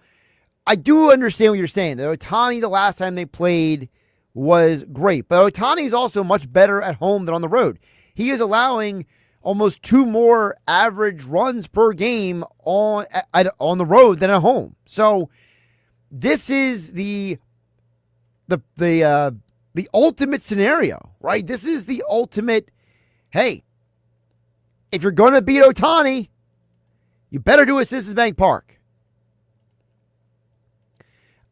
I do understand what you're saying. That Ohtani, the last time they played, was great. But Ohtani is also much better at home than on the road. He is allowing almost 2 more average runs per game on the road than at home. So this is the ultimate scenario, right? This is the ultimate, hey, if you're going to beat Ohtani, you better do it at Citizens Bank Park.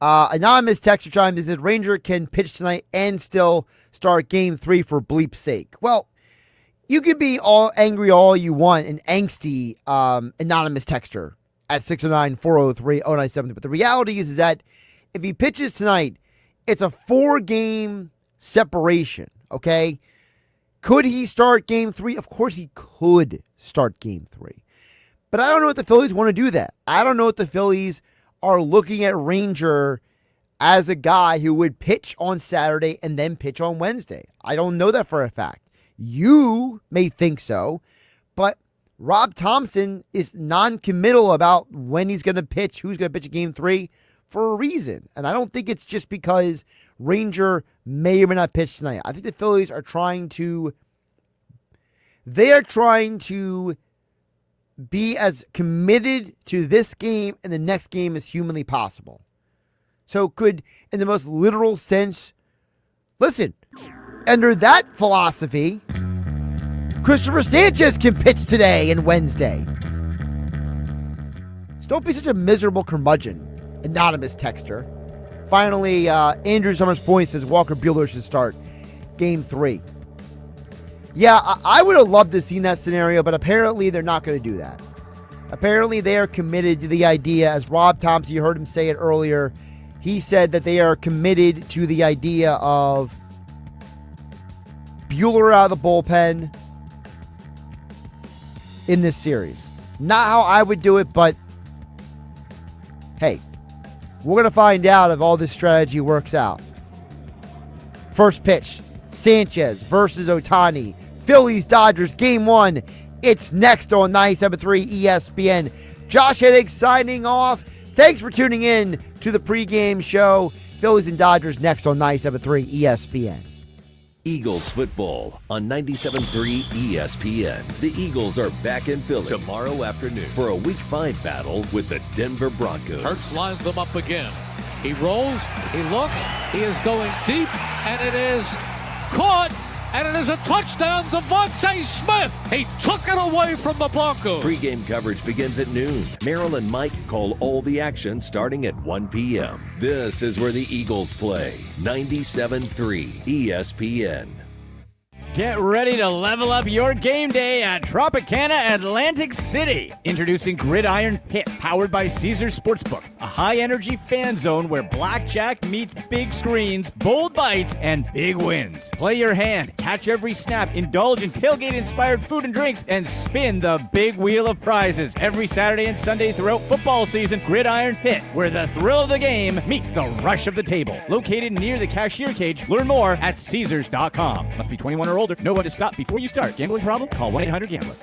Anonymous texter chimed in, says Ranger can pitch tonight and still start Game 3 for bleep's sake. Well, you can be all angry all you want, an angsty anonymous texter at 609-403-0973. But the reality is that if he pitches tonight, it's a 4-game separation, okay? Could he start Game 3? Of course he could start Game 3. But I don't know if the Phillies want to do that. I don't know if the Phillies are looking at Ranger as a guy who would pitch on Saturday and then pitch on Wednesday. I don't know that for a fact. You may think so, but Rob Thompson is non-committal about when he's going to pitch, who's going to pitch in Game 3 for a reason. And I don't think it's just because Ranger may or may not pitch tonight. I think the Phillies are trying to be as committed to this game and the next game as humanly possible. So could, in the most literal sense, listen, under that philosophy, Christopher Sanchez can pitch today and Wednesday. So don't be such a miserable curmudgeon, anonymous texter. Finally, Andrew Summers Point says Walker Buehler should start Game 3. Yeah, I would have loved to have seen that scenario, but apparently they're not going to do that. Apparently they are committed to the idea, as Rob Thompson, you heard him say it earlier, he said that they are committed to the idea of Buehler out of the bullpen in this series. Not how I would do it, but hey, we're going to find out if all this strategy works out. First pitch, Sanchez versus Ohtani. Phillies, Dodgers, Game 1. It's next on 97.3 ESPN. Josh Hennig signing off. Thanks for tuning in to the pregame show. Phillies and Dodgers next on 97.3 ESPN. Eagles football on 97.3 ESPN. The Eagles are back in Philly tomorrow afternoon for a Week 5 battle with the Denver Broncos. Hurts lines them up again. He rolls, he looks, he is going deep, and it is caught, and it is a touchdown to Devontae Smith. He took it away from the Broncos. Pre-game coverage begins at noon. Merrill and Mike call all the action starting at 1 p.m. This is where the Eagles play. 97.3 ESPN. Get ready to level up your game day at Tropicana Atlantic City. Introducing Gridiron Pit, powered by Caesars Sportsbook, a high-energy fan zone where blackjack meets big screens, bold bites, and big wins. Play your hand, catch every snap, indulge in tailgate-inspired food and drinks, and spin the big wheel of prizes. Every Saturday and Sunday throughout football season, Gridiron Pit, where the thrill of the game meets the rush of the table. Located near the cashier cage, learn more at Caesars.com. Must be 21 or older. Know when to stop before you start. Gambling problem? Call 1-800-GAMBLER.